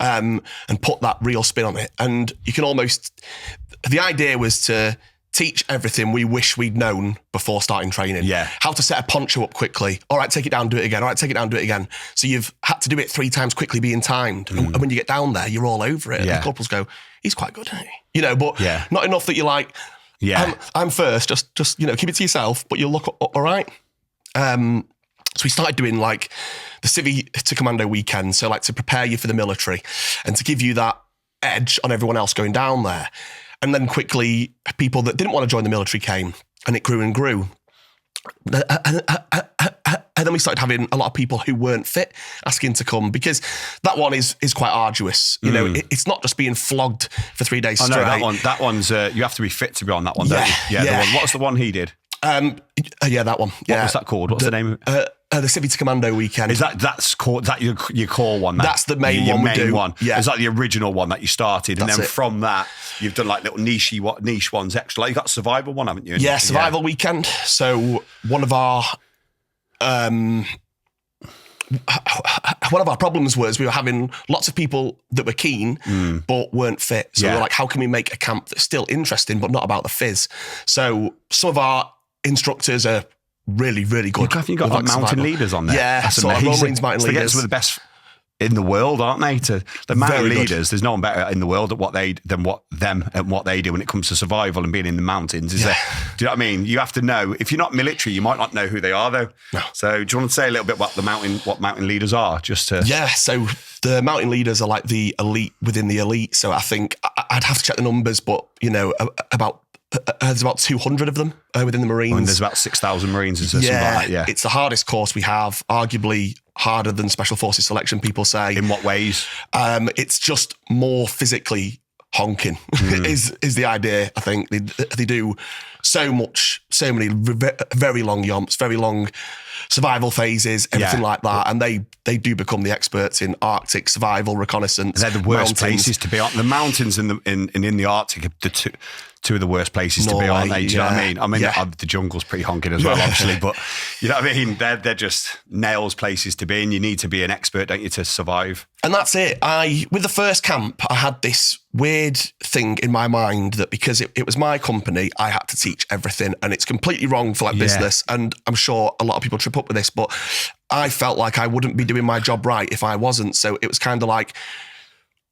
and put that real spin on it. And you can almost, the idea was to teach everything we wish we'd known before starting training. Yeah. How to set a poncho up quickly. All right, take it down, do it again. All right, take it down, do it again. So you've had to do it 3 times quickly, being timed. And when you get down there, you're all over it. Yeah. And the corporals go, he's quite good, isn't he? But not enough that you're like, I'm first, just keep it to yourself, but you'll look all right. So we started doing like the Civvy to Commando weekend. So like to prepare you for the military and to give you that edge on everyone else going down there. And then quickly, people that didn't want to join the military came, and it grew and grew. And then we started having a lot of people who weren't fit asking to come, because that one is quite arduous. It's not just being flogged for 3 days straight. That one's you have to be fit to be on that one, don't you? Yeah. The one. What's the one he did? That one. Yeah. What was that called? What's the name of it? The Civvy to Commando weekend. Is that's called, is that your core one? That's the main one we do. One. Yeah. Is that the original one that you started? And That's then it. From that, you've done like little niche ones extra. Like you got a survival one, haven't you? Yeah, survival weekend. So one of our problems was we were having lots of people that were keen but weren't fit. So we're like, how can we make a camp that's still interesting but not about the fizz? So some of our instructors are really, really good. You've got like mountain leaders on there. Yeah, that's so amazing. Royal Marines mountain leaders. Some of the best in the world, aren't they? The mountain Very leaders, good. there's no one better in the world at what they do when it comes to survival and being in the mountains. Do you know what I mean? You have to know. If you're not military, you might not know who they are, though. No. So do you want to say a little bit what mountain leaders are? So the mountain leaders are like the elite within the elite. So I think I'd have to check the numbers, but there's about 200 of them within the Marines. And there's about 6,000 Marines. Is there something like that? Yeah. It's the hardest course we have, arguably harder than Special Forces selection, people say. In what ways? It's just more physically honking is the idea, I think. They do so many very long yomps, very long survival phases, everything like that. And they do become the experts in Arctic survival, reconnaissance. They're the worst places to be on. The mountains and in the Arctic are two of the worst places to be, aren't they? Do you know what I mean? I mean, the jungle's pretty honking as well, obviously, but you know what I mean? They're just nails places to be, and you need to be an expert, don't you, to survive? And that's it. With the first camp, I had this weird thing in my mind that because it was my company, I had to teach everything, and it's completely wrong for business. And I'm sure a lot of people trip up with this, but I felt like I wouldn't be doing my job right if I wasn't. So it was kind of like,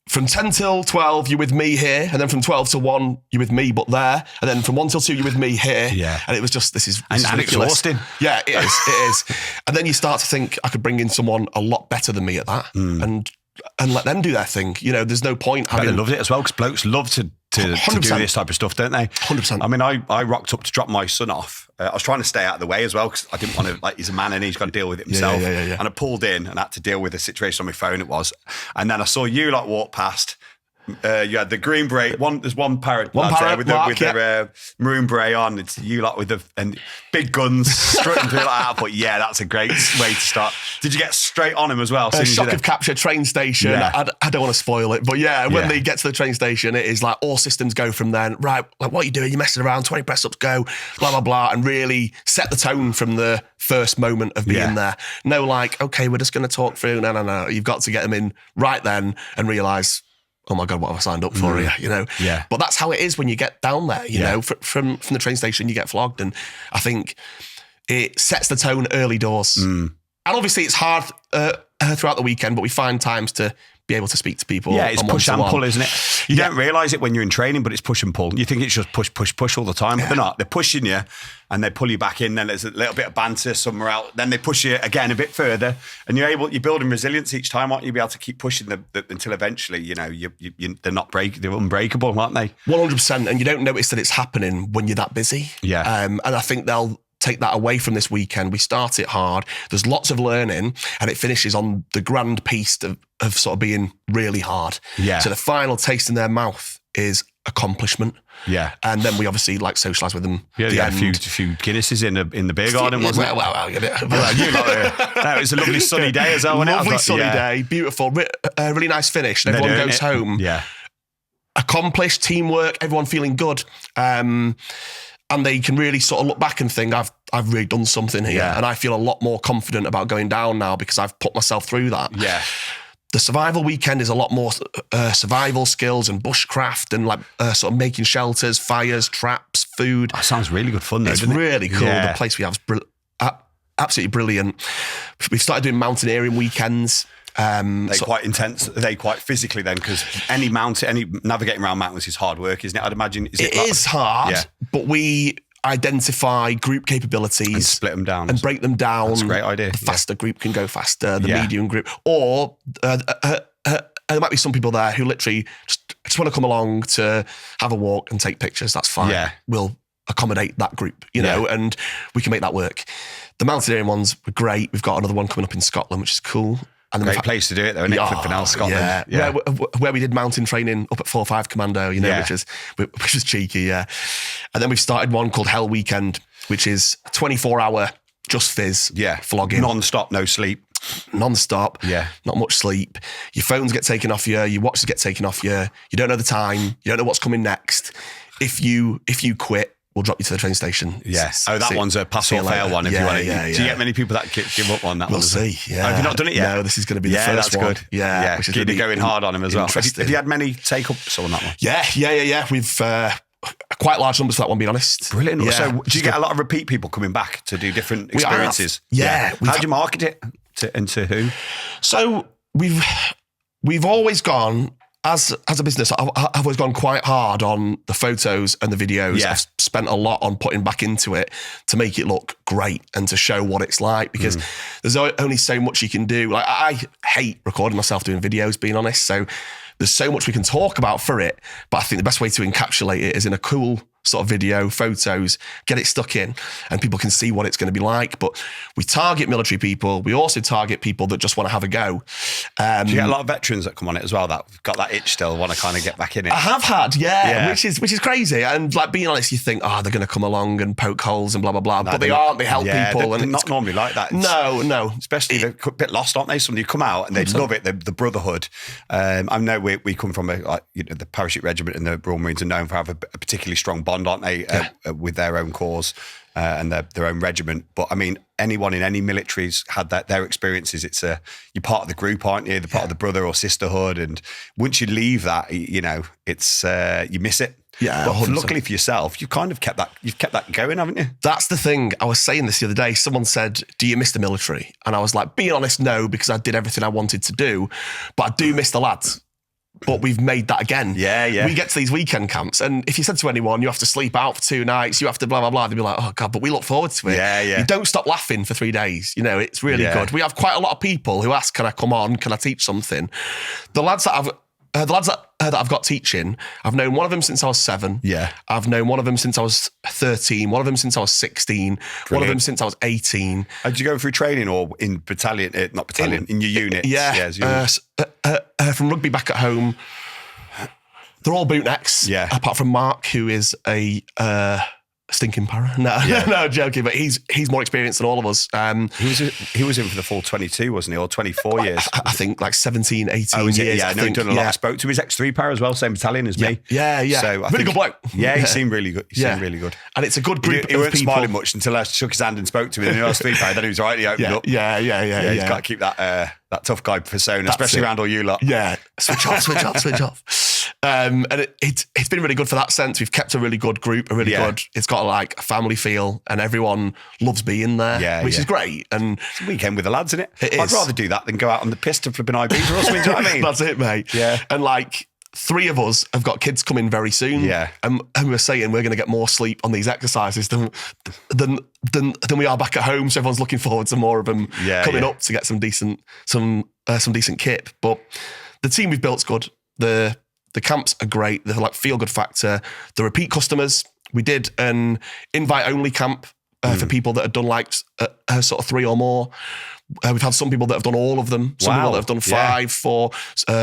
from 10 till 12, you're with me here. And then from 12 to 1, you're with me, but there. And then from 1 till 2, you're with me here. Yeah. And it was just, this is and ridiculous. Exhausting. Yeah, it is. And then you start to think, I could bring in someone a lot better than me at that and let them do their thing. You know, there's no point having... They loved it as well, because blokes love to do this type of stuff, don't they? 100%. I mean, I rocked up to drop my son off. I was trying to stay out of the way as well, because I didn't want to, he's a man and he's got to deal with it himself. Yeah. And I pulled in and had to deal with the situation on my phone, it was. And then I saw you walk past. You had the green beret. There's one parrot with the maroon beret on. It's you with the big guns strutting through like that. But yeah, that's a great way to start. Did you get straight on him as well? Shock of capture train station. Yeah. I don't want to spoil it, but when they get to the train station, it is like all systems go from then. Right, like what are you doing? You're messing around. 20 press ups, go. Blah blah blah, and really set the tone from the first moment of being there. No, okay, we're just going to talk through. No. You've got to get them in right then and realise, oh my God, what have I signed up for here, you know? Yeah. But that's how it is when you get down there, you know, from the train station, you get flogged. And I think it sets the tone early doors. And obviously it's hard throughout the weekend, but we find times to be able to speak to people. Yeah, it's push and pull, isn't it? You don't realise it when you're in training, but it's push and pull. You think it's just push all the time, but they're not. They're pushing you and they pull you back in. Then there's a little bit of banter somewhere else. Then they push you again a bit further, and you're building resilience each time, aren't you? Be able to keep pushing until eventually, you know, they're they're unbreakable, aren't they? 100%. And you don't notice that it's happening when you're that busy. Yeah. And I think they'll take that away from this weekend. We start it hard. There's lots of learning, and it finishes on the grand piece of sort of being really hard. Yeah. So the final taste in their mouth is accomplishment. Yeah. And then we obviously socialise with them. Yeah, a few Guinnesses in the beer garden, wasn't it? Well, it was a lovely sunny day as well. Lovely sunny day, beautiful, really nice finish. And everyone goes home. Yeah. Accomplished, teamwork, everyone feeling good. And they can really sort of look back and think, I've really done something here. Yeah. And I feel a lot more confident about going down now because I've put myself through that. Yeah. The survival weekend is a lot more survival skills and bushcraft and sort of making shelters, fires, traps, food. That sounds really good fun though, It's doesn't it? really cool. Yeah. The place we have is absolutely brilliant. We've started doing mountaineering weekends. They're quite intense. They're quite physically then, because any navigating around mountains is hard work, isn't it? I'd imagine. It is hard, but we identify group capabilities and split them down and break them down. That's a great idea. The faster group can go faster, the medium group, or there might be some people there who literally just want to come along to have a walk and take pictures. That's fine. Yeah. We'll accommodate that group, you know, and we can make that work. The mountaineering ones were great. We've got another one coming up in Scotland, which is cool. And great place to do it though, isn't it? Flipping out Scotland. Yeah. Where we did mountain training up at 4-5 Commando, you know, which was cheeky, yeah. And then we've started one called Hell Weekend, which is a 24-hour just fizz, flogging. Non-stop, no sleep. Non-stop, yeah. Not much sleep. Your phones get taken off you, your watches get taken off you, you don't know the time, you don't know what's coming next. If you quit, we'll drop you to the train station. Yes. That one's a pass or fail one. If you want to. Do you get many people that give up on that we'll one? We'll see. Yeah. Have you not done it yet? No, this is going to be the first one. That's good. Yeah. Which is really going hard on him as well. Have you had many take-ups on that one? Yeah. We've quite large numbers for that one, being honest. Brilliant. Yeah. So do you get a lot of repeat people coming back to do different experiences? Yeah. How do you market it? And to who? So we've always gone... As a business, I've always gone quite hard on the photos and the videos. Yeah. I've spent a lot on putting back into it to make it look great and to show what it's like, because there's only so much you can do. Like, I hate recording myself doing videos, being honest. So there's so much we can talk about for it. But I think the best way to encapsulate it is in a cool sort of video, photos, get it stuck in, and people can see what it's going to be like. But we target military people. We also target people that just want to have a go. Do you get a lot of veterans that come on it as well that got that itch still, want to kind of get back in it? I have had, which is crazy. And like, being honest, you think, they're going to come along and poke holes and blah, blah, blah. No, but they aren't. They help people. They're not normally like that. No. Especially they're a bit lost, aren't they? Somebody come out and they love it, the brotherhood. I know we come from the parachute regiment and the Royal Marines are known for having a particularly strong bond, aren't they, with their own cause and their own regiment. But I mean, anyone in any military's had their experiences. You're part of the group, aren't you? The part of the brother or sisterhood. And once you leave that, it's you miss it. Yeah, but 100%. luckily for yourself, you've kept that going, haven't you? That's the thing. I was saying this the other day. Someone said, "Do you miss the military?" And I was like, being honest, no, because I did everything I wanted to do. But I do miss the lads. But we've made that again. Yeah. We get to these weekend camps, and if you said to anyone, you have to sleep out for 2 nights, you have to blah, blah, blah, they'd be like, oh, God, but we look forward to it. Yeah. You don't stop laughing for 3 days. It's really good. We have quite a lot of people who ask, can I come on? Can I teach something? The lads that I've got teaching, I've known one of them since I was 7. Yeah. I've known one of them since I was 13, one of them since I was 16, Brilliant. one of them since I was 18. Did you go through training or in battalion, not battalion, in your unit? From rugby back at home, they're all bootnecks, apart from Mark, who is a stinking para. No, joking, but he's more experienced than all of us. He was in for the full 22, wasn't he, or 24 years? I think like 17, 18 years. Yeah, I know he's done a lot. I spoke to his X3 para as well, same battalion as me. Yeah. So really good bloke. Yeah, he seemed really good. He seemed really good. And it's a good group He of weren't people. smiling much until I shook his hand and spoke to him. And he was 3 para, then he was right, he opened up. Yeah. He's got to keep that tough guy persona, especially around all you lot. Yeah, switch off. And it's been really good for that sense. We've kept a really good group, good. It's got like a family feel, and everyone loves being there, which is great. And it's a weekend with the lads, isn't it? It I'd is. rather do that than go out on the piss to flipping IBs or something. Do you know what I mean? That's it, mate. Yeah. And like 3 of us have got kids coming very soon. Yeah. And we're saying we're going to get more sleep on these exercises than we are back at home. So everyone's looking forward to more of them coming up to get some decent kit. But the team we've built's good. The camps are great. They're like feel good factor. The repeat customers. We did an invite only camp for people that had done like sort of 3 or more. We've had some people that have done all of them. Some people that have done 5, 4.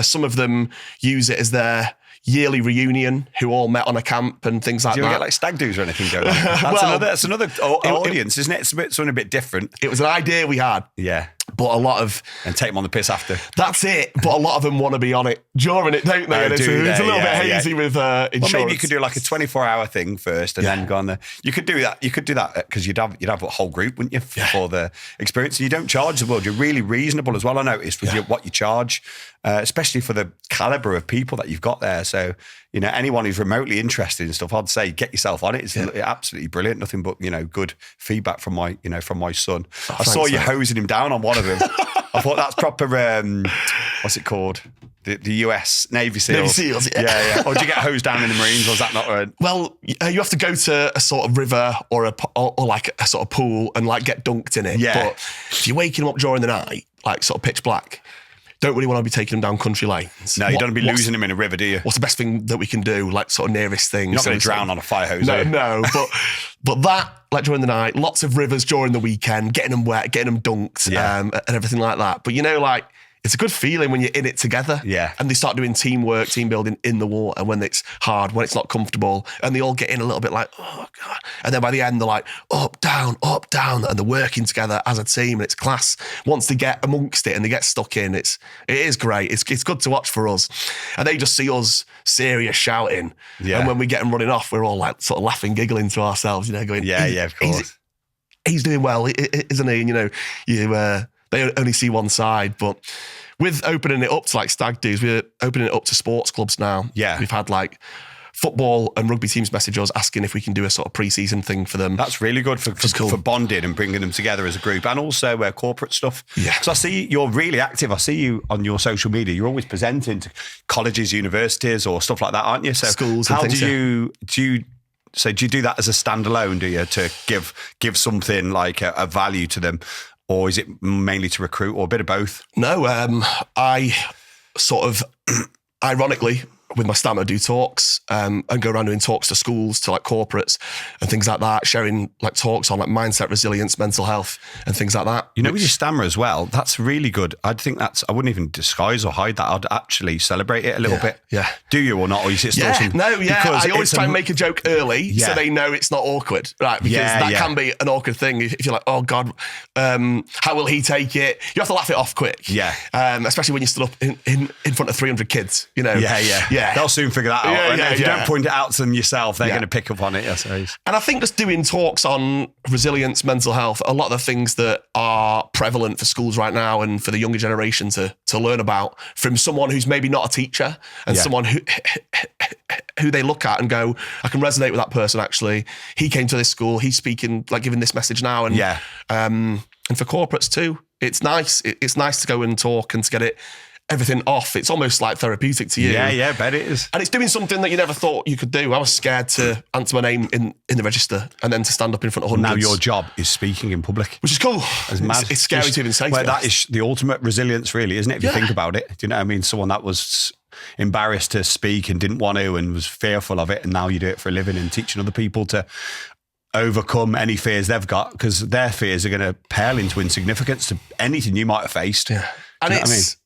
Some of them use it as their yearly reunion, who all met on a camp and things like that. Do you get like stag do's or anything going on? That's another audience, isn't it? It's something a bit different. It was an idea we had. Yeah. But a lot of... And take them on the piss after. That's it. But a lot of them want to be on it during it, don't they? It's a little bit hazy with insurance. Well, maybe you could do like a 24-hour thing first and then go on there. You could do that because you'd have a whole group, wouldn't you, for the experience? And you don't charge the world. You're really reasonable as well, I noticed, with what you charge, especially for the calibre of people that you've got there. So, anyone who's remotely interested in stuff, I'd say get yourself on it. It's absolutely brilliant. Nothing but, good feedback from my son. I saw you hosing him down on one of them. I thought that's proper, what's it called? The US Navy SEALs. Navy SEALs, yeah. Or do you get hosed down in the Marines, or is that not Well, you have to go to a sort of river or like a sort of pool and like get dunked in it. Yeah. But if you're waking them up during the night, like sort of pitch black, don't really want to be taking them down country lanes. No, you don't want to be losing them in a river, do you? What's the best thing that we can do? Like sort of nearest thing. You're not going to drown on a fire hose, No, but that, like during the night, lots of rivers during the weekend, getting them wet, getting them dunked, and everything like that. But like, it's a good feeling when you're in it together. Yeah. And they start doing teamwork, team building in the water when it's hard, when it's not comfortable. And they all get in a little bit like, oh, God. And then by the end, they're like, up, down. And they're working together as a team. And it's class. Once they get amongst it and they get stuck in, it is great. It's good to watch for us. And they just see us serious shouting. Yeah. And when we get them running off, we're all like sort of laughing, giggling to ourselves, going, yeah, of course. He's doing well, isn't he? And, they only see one side, but with opening it up to like stag do's, we're opening it up to sports clubs now. Yeah. We've had like football and rugby teams message us asking if we can do a sort of pre-season thing for them. That's really good for bonding and bringing them together as a group, and also corporate stuff. Yeah. So I see you're really active. I see you on your social media. You're always presenting to colleges, universities or stuff like that, aren't you? So schools how and things, do you do that as a standalone, do you, to give something like a value to them? Or is it mainly to recruit, or a bit of both? No, I sort of, ironically, with my stammer, do talks and go around doing talks to schools, to like corporates and things like that, sharing like talks on like mindset, resilience, mental health and things like that. You know, with your stammer as well, that's really good. I think I wouldn't even disguise or hide that. I'd actually celebrate it a little bit. Yeah. Do you or not? Or is it still something? No, yeah. Because I always try and make a joke early so they know it's not awkward, right? Because that can be an awkward thing if you're like, oh God, how will he take it? You have to laugh it off quick. Yeah. Especially when you stood up in front of 300 kids, you know. Yeah. They'll soon figure that out. And if you don't point it out to them yourself, they're going to pick up on it, I suppose. And I think just doing talks on resilience, mental health, a lot of the things that are prevalent for schools right now and for the younger generation to learn about from someone who's maybe not a teacher and someone who they look at and go, I can resonate with that person actually. He came to this school, he's speaking, like giving this message now. And and for corporates too, it's nice. It's nice to go and talk and to get everything off. It's almost like therapeutic to you. Yeah, bet it is. And it's doing something that you never thought you could do. I was scared to answer my name in the register and then to stand up in front of hundreds. Now your job is speaking in public. Which is cool. It's mad. It's scary to even say. Well, that is the ultimate resilience really, isn't it? If you think about it. Do you know what I mean? Someone that was embarrassed to speak and didn't want to and was fearful of it, and now you do it for a living and teaching other people to overcome any fears they've got, because their fears are going to pale into insignificance to anything you might have faced. Yeah. And it's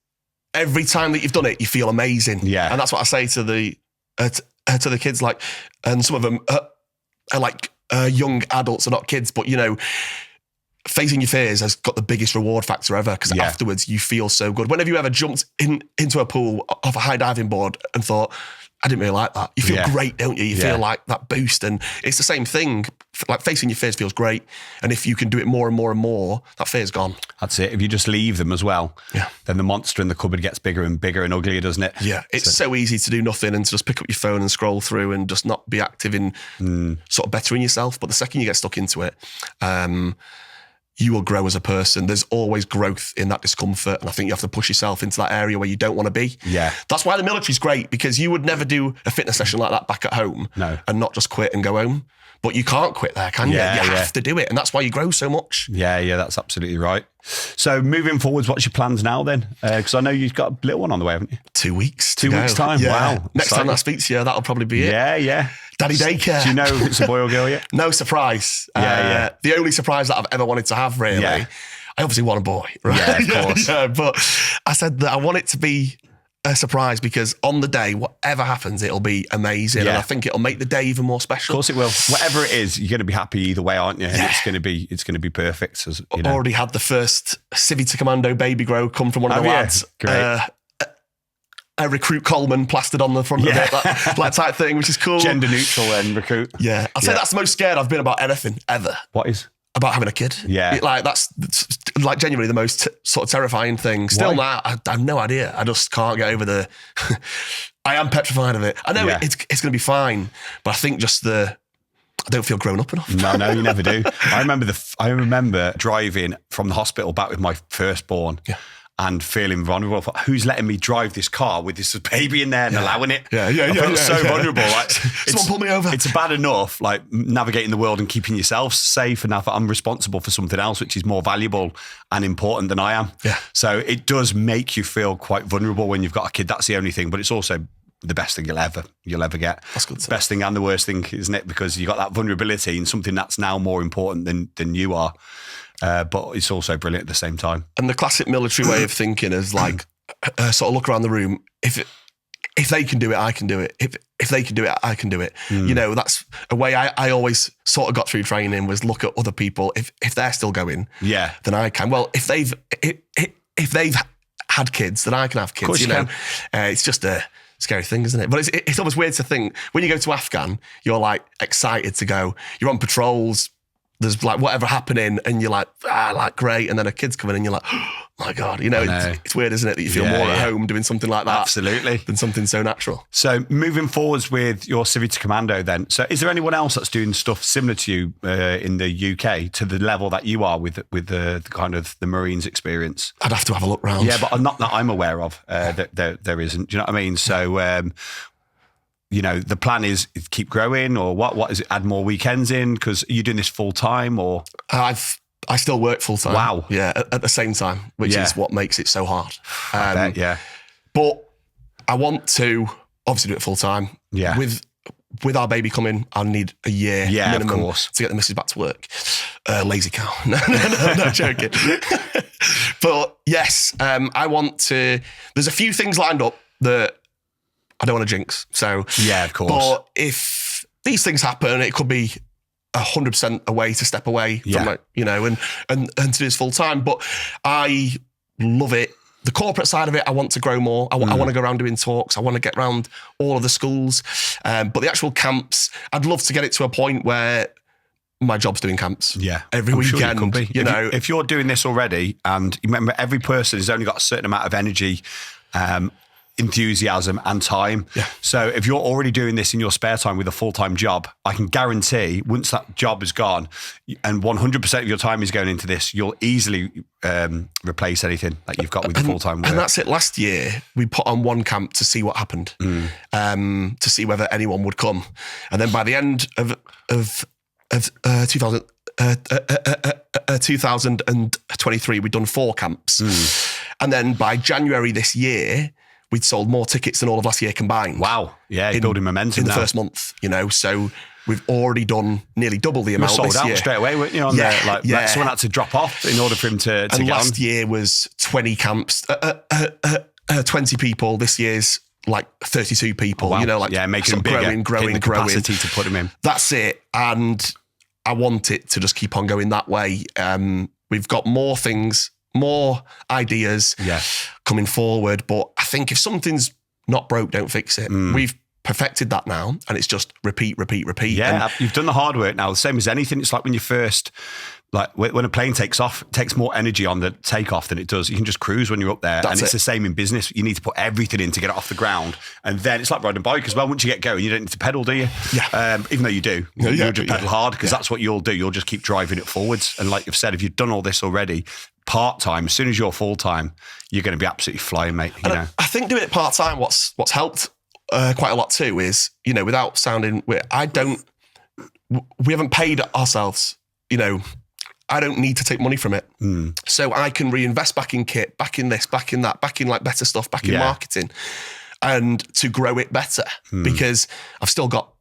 every time that you've done it, you feel amazing. Yeah. And that's what I say to the kids, like, and some of them are like young adults, are not kids, but you know, facing your fears has got the biggest reward factor ever, because afterwards you feel so good. Whenever you ever jumped into a pool off a high diving board and thought, I didn't really like that. You feel great, don't you? You feel like that boost. And it's the same thing. Like facing your fears feels great. And if you can do it more and more and more, that fear's gone. That's it. If you just leave them as well, then the monster in the cupboard gets bigger and bigger and uglier, doesn't it? Yeah. It's so easy to do nothing and to just pick up your phone and scroll through and just not be active in sort of bettering yourself. But the second you get stuck into it, you will grow as a person. There's always growth in that discomfort. And I think you have to push yourself into that area where you don't want to be. Yeah. That's why the military's great, because you would never do a fitness session like that back at home and not just quit and go home. But you can't quit there, can you? You have to do it. And that's why you grow so much. Yeah, that's absolutely right. So moving forwards, what's your plans now then? Because I know you've got a little one on the way, haven't you? 2 weeks. 2 weeks time. Yeah. Wow. Next time I speak to you, that'll probably be it. Yeah. Daddy daycare. Do you know if it's a boy or girl yet? No surprise. The only surprise that I've ever wanted to have, really. I obviously want a boy, right? Yeah, of course. But I said that I want it to be a surprise, because on the day, whatever happens, it'll be amazing. And I think it'll make the day even more special. Of course it will. Whatever it is, you're going to be happy either way, aren't you? And it's going to be perfect. As, you know. Already had the first Civvy to Commando baby grow come from one of the lads. Great. A recruit Coleman plastered on the front of it, that type thing, which is cool. Gender neutral and recruit. Yeah. I'd say that's the most scared I've been about anything ever. What is? About having a kid. Yeah. That's like genuinely the most sort of terrifying thing. Still now, I have no idea. I just can't get over I am petrified of it. I know it's going to be fine, but I think just I don't feel grown up enough. No, you never do. I remember driving from the hospital back with my firstborn. Yeah. And feeling vulnerable. Thought, who's letting me drive this car with this baby in there and allowing it? I felt so vulnerable. Like, someone pull me over. It's bad enough, like navigating the world and keeping yourself safe. And I thought I'm responsible for something else, which is more valuable and important than I am. Yeah. So it does make you feel quite vulnerable when you've got a kid. That's the only thing, but it's also the best thing you'll ever get. That's good. Best thing and the worst thing, isn't it? Because you got that vulnerability in something that's now more important than you are. But it's also brilliant at the same time. And the classic military way of thinking is like, sort of look around the room. If they can do it, I can do it. If they can do it, I can do it. You know, that's a way I always sort of got through training, was look at other people. If they're still going, then I can. Well, if they've had kids, then I can have kids. You know, it's just a scary thing, isn't it? But it's always weird to think when you go to Afghan, you're like excited to go. You're on patrols. There's like whatever happening and you're like, like great. And then a kid's coming and you're like, oh my God, you know, it's weird, isn't it? That you feel more at home doing something like that. Absolutely. Than something so natural. So moving forwards with your Civvy to Commando then. So is there anyone else that's doing stuff similar to you in the UK to the level that you are with the kind of the Marines experience? I'd have to have a look round. Yeah, but not that I'm aware of. There isn't. Do you know what I mean? So, you know, the plan is keep growing, or what is it? Add more weekends in, because you're doing this full time, or I still work full time. Wow. Yeah, at the same time, which is what makes it so hard. I bet, But I want to obviously do it full time. Yeah. With our baby coming, I'll need a year minimum of course, to get the missus back to work. Lazy cow. No, joking. But yes, I want to. There's a few things lined up that I don't want to jinx. So yeah, of course. But if these things happen, it could be 100% a way to step away from it, you know, and to do this full time. But I love it. The corporate side of it, I want to grow more. I want to go around doing talks. I want to get around all of the schools. But the actual camps, I'd love to get it to a point where my job's doing camps. Yeah. Every weekend. Sure you know. If you're doing this already, and remember, every person has only got a certain amount of energy, enthusiasm and time. Yeah. So if you're already doing this in your spare time with a full-time job, I can guarantee once that job is gone and 100% of your time is going into this, you'll easily replace anything that you've got with the full-time work. And that's it. Last year, we put on one camp to see what happened, to see whether anyone would come. And then by the end of 2023, we'd done 4 camps. And then by January this year, we'd sold more tickets than all of last year combined. Wow. Yeah, building momentum in the first month, you know. So we've already done nearly double the amount sold this out year. Straight away, weren't you? Someone had to drop off in order for him to and get last on. year was 20 camps, 20 people. This year's like 32 people, Oh, wow. you know, like making them bigger, growing. capacity to put them in. That's it. And I want it to just keep on going that way. We've got more things, more ideas coming forward. But I think if something's not broke, don't fix it. We've perfected that now, and it's just repeat. Yeah, and you've done the hard work now. The same as anything. It's like when you first, like when a plane takes off, it takes more energy on the takeoff than it does. You can just cruise when you're up there. And it's the same in business. You need to put everything in to get it off the ground. And then it's like riding a bike as well. Once you get going, you don't need to pedal, do you? Yeah. Even though you do. You'll just pedal hard because that's what you'll do. You'll just keep driving it forwards. And like you've said, if you've done all this already, part-time, as soon as you're full-time, you're going to be absolutely flying, mate. You know? I think doing it part-time, what's helped quite a lot too is, you know, without sounding weird, we haven't paid ourselves, you know, I don't need to take money from it. So I can reinvest back in kit, back in this, back in that, back in like better stuff, back in marketing, and to grow it better because I've still got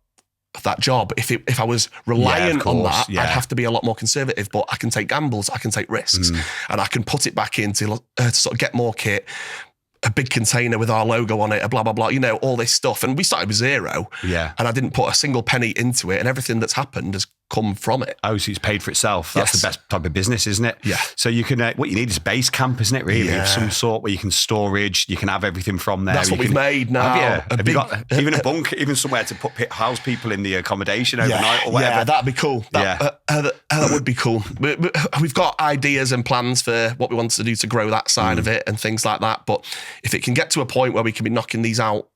that job. If I was reliant on that, I'd have to be a lot more conservative, but I can take gambles, I can take risks, and I can put it back in to sort of get more kit, a big container with our logo on it, a blah, blah, blah, you know, all this stuff. And we started with 0. Yeah. And I didn't put a single penny into it, and everything that's happened has come from it. Oh, so it's paid for itself. That's the best type of business, isn't it? Yeah. So you can, what you need is a base camp, isn't it, really? Of some sort where you can storage, you can have everything from there. That's what we've made now. Have you got even a bunk, even somewhere to house people in the accommodation overnight or whatever? Yeah, that'd be cool. That would be cool. We've got ideas and plans for what we want to do to grow that side of it and things like that. But if it can get to a point where we can be knocking these out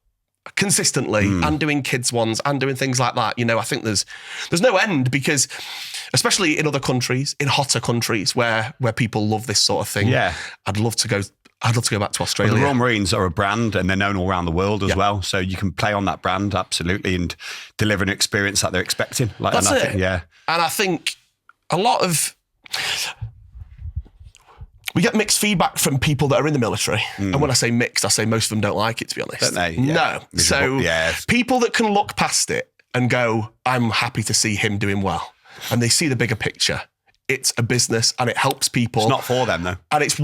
consistently and doing kids ones and doing things like that, you know, I think there's no end, because especially in other countries, in hotter countries where people love this sort of thing, I'd love to go back to Australia. Well, the Royal Marines are a brand and they're known all around the world as well. So you can play on that brand, absolutely, and deliver an experience that they're expecting. That's it. And I think a lot of... We get mixed feedback from people that are in the military. And when I say mixed, I say most of them don't like it, to be honest. Don't they? Yeah. No. So people that can look past it and go, I'm happy to see him doing well, and they see the bigger picture. It's a business and it helps people. It's not for them, though. And it's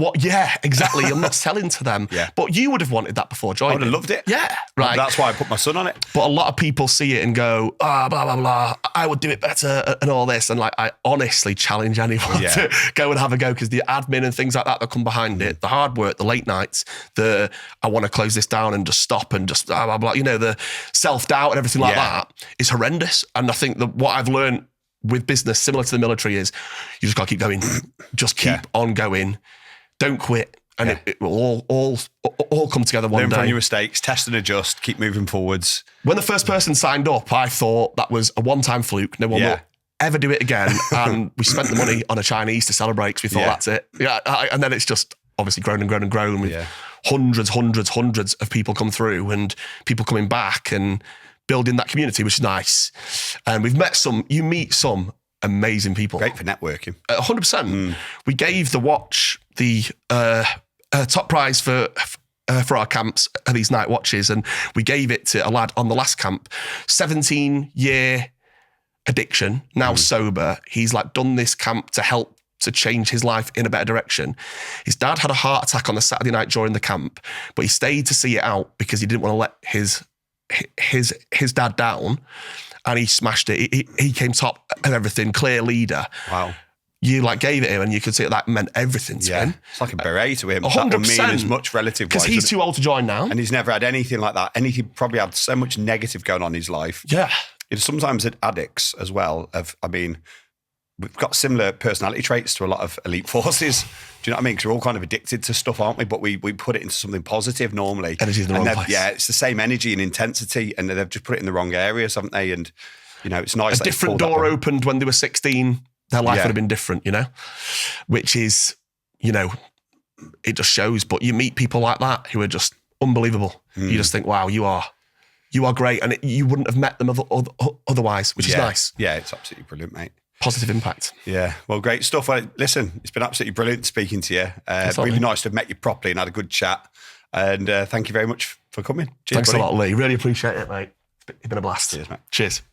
exactly. I'm not selling to them. But you would have wanted that before joining. I would have loved it. Yeah. Right. That's why I put my son on it. But a lot of people see it and go, blah, blah, blah. I would do it better and all this. And like, I honestly challenge anyone to go and have a go, because the admin and things like that come behind it, the hard work, the late nights, I want to close this down and just stop and just blah, blah, blah. You know, the self-doubt and everything like that is horrendous. And I think that what I've learned with business, similar to the military, is you just got to keep going. Just keep on going. Don't quit. And it will all come together one day. Learn from your mistakes, test and adjust, keep moving forwards. When the first person signed up, I thought that was a one-time fluke. No one will ever do it again. And we spent the money on a Chinese to celebrate, because we thought that's it. And then it's just obviously grown and grown and grown with hundreds of people come through and people coming back and building that community, which is nice. And we've met you meet some amazing people. Great for networking. 100%. We gave the watch the top prize for for our camps, these night watches, and we gave it to a lad on the last camp, 17-year addiction, now sober. He's like done this camp to help to change his life in a better direction. His dad had a heart attack on the Saturday night during the camp, but he stayed to see it out because he didn't want to let his dad down, and he smashed it. He came top of everything, clear leader. Wow. You like gave it him, and you could see that meant everything to him. It's like a beret to him. 100%. That will mean as much relative because he's too old to join now, and he's never had anything like that. And he probably had so much negative going on in his life. Yeah. Sometimes addicts as well. We've got similar personality traits to a lot of elite forces. Do you know what I mean? Because we're all kind of addicted to stuff, aren't we? But we put it into something positive normally. Energy in the wrong place. Yeah, it's the same energy and intensity, and they've just put it in the wrong areas, haven't they? And, it's nice. A different door opened when they were 16. Their life would have been different, which is, it just shows. But you meet people like that who are just unbelievable. You just think, wow, you are great. And you wouldn't have met them otherwise, which is nice. Yeah, it's absolutely brilliant, mate. Positive impact. Yeah, well, great stuff. Well, listen, it's been absolutely brilliant speaking to you. Really nice to have met you properly and had a good chat. And thank you very much for coming. Cheers, Thanks buddy. a lot, Lee. Really appreciate it, mate. It's been a blast. Cheers, mate. Cheers.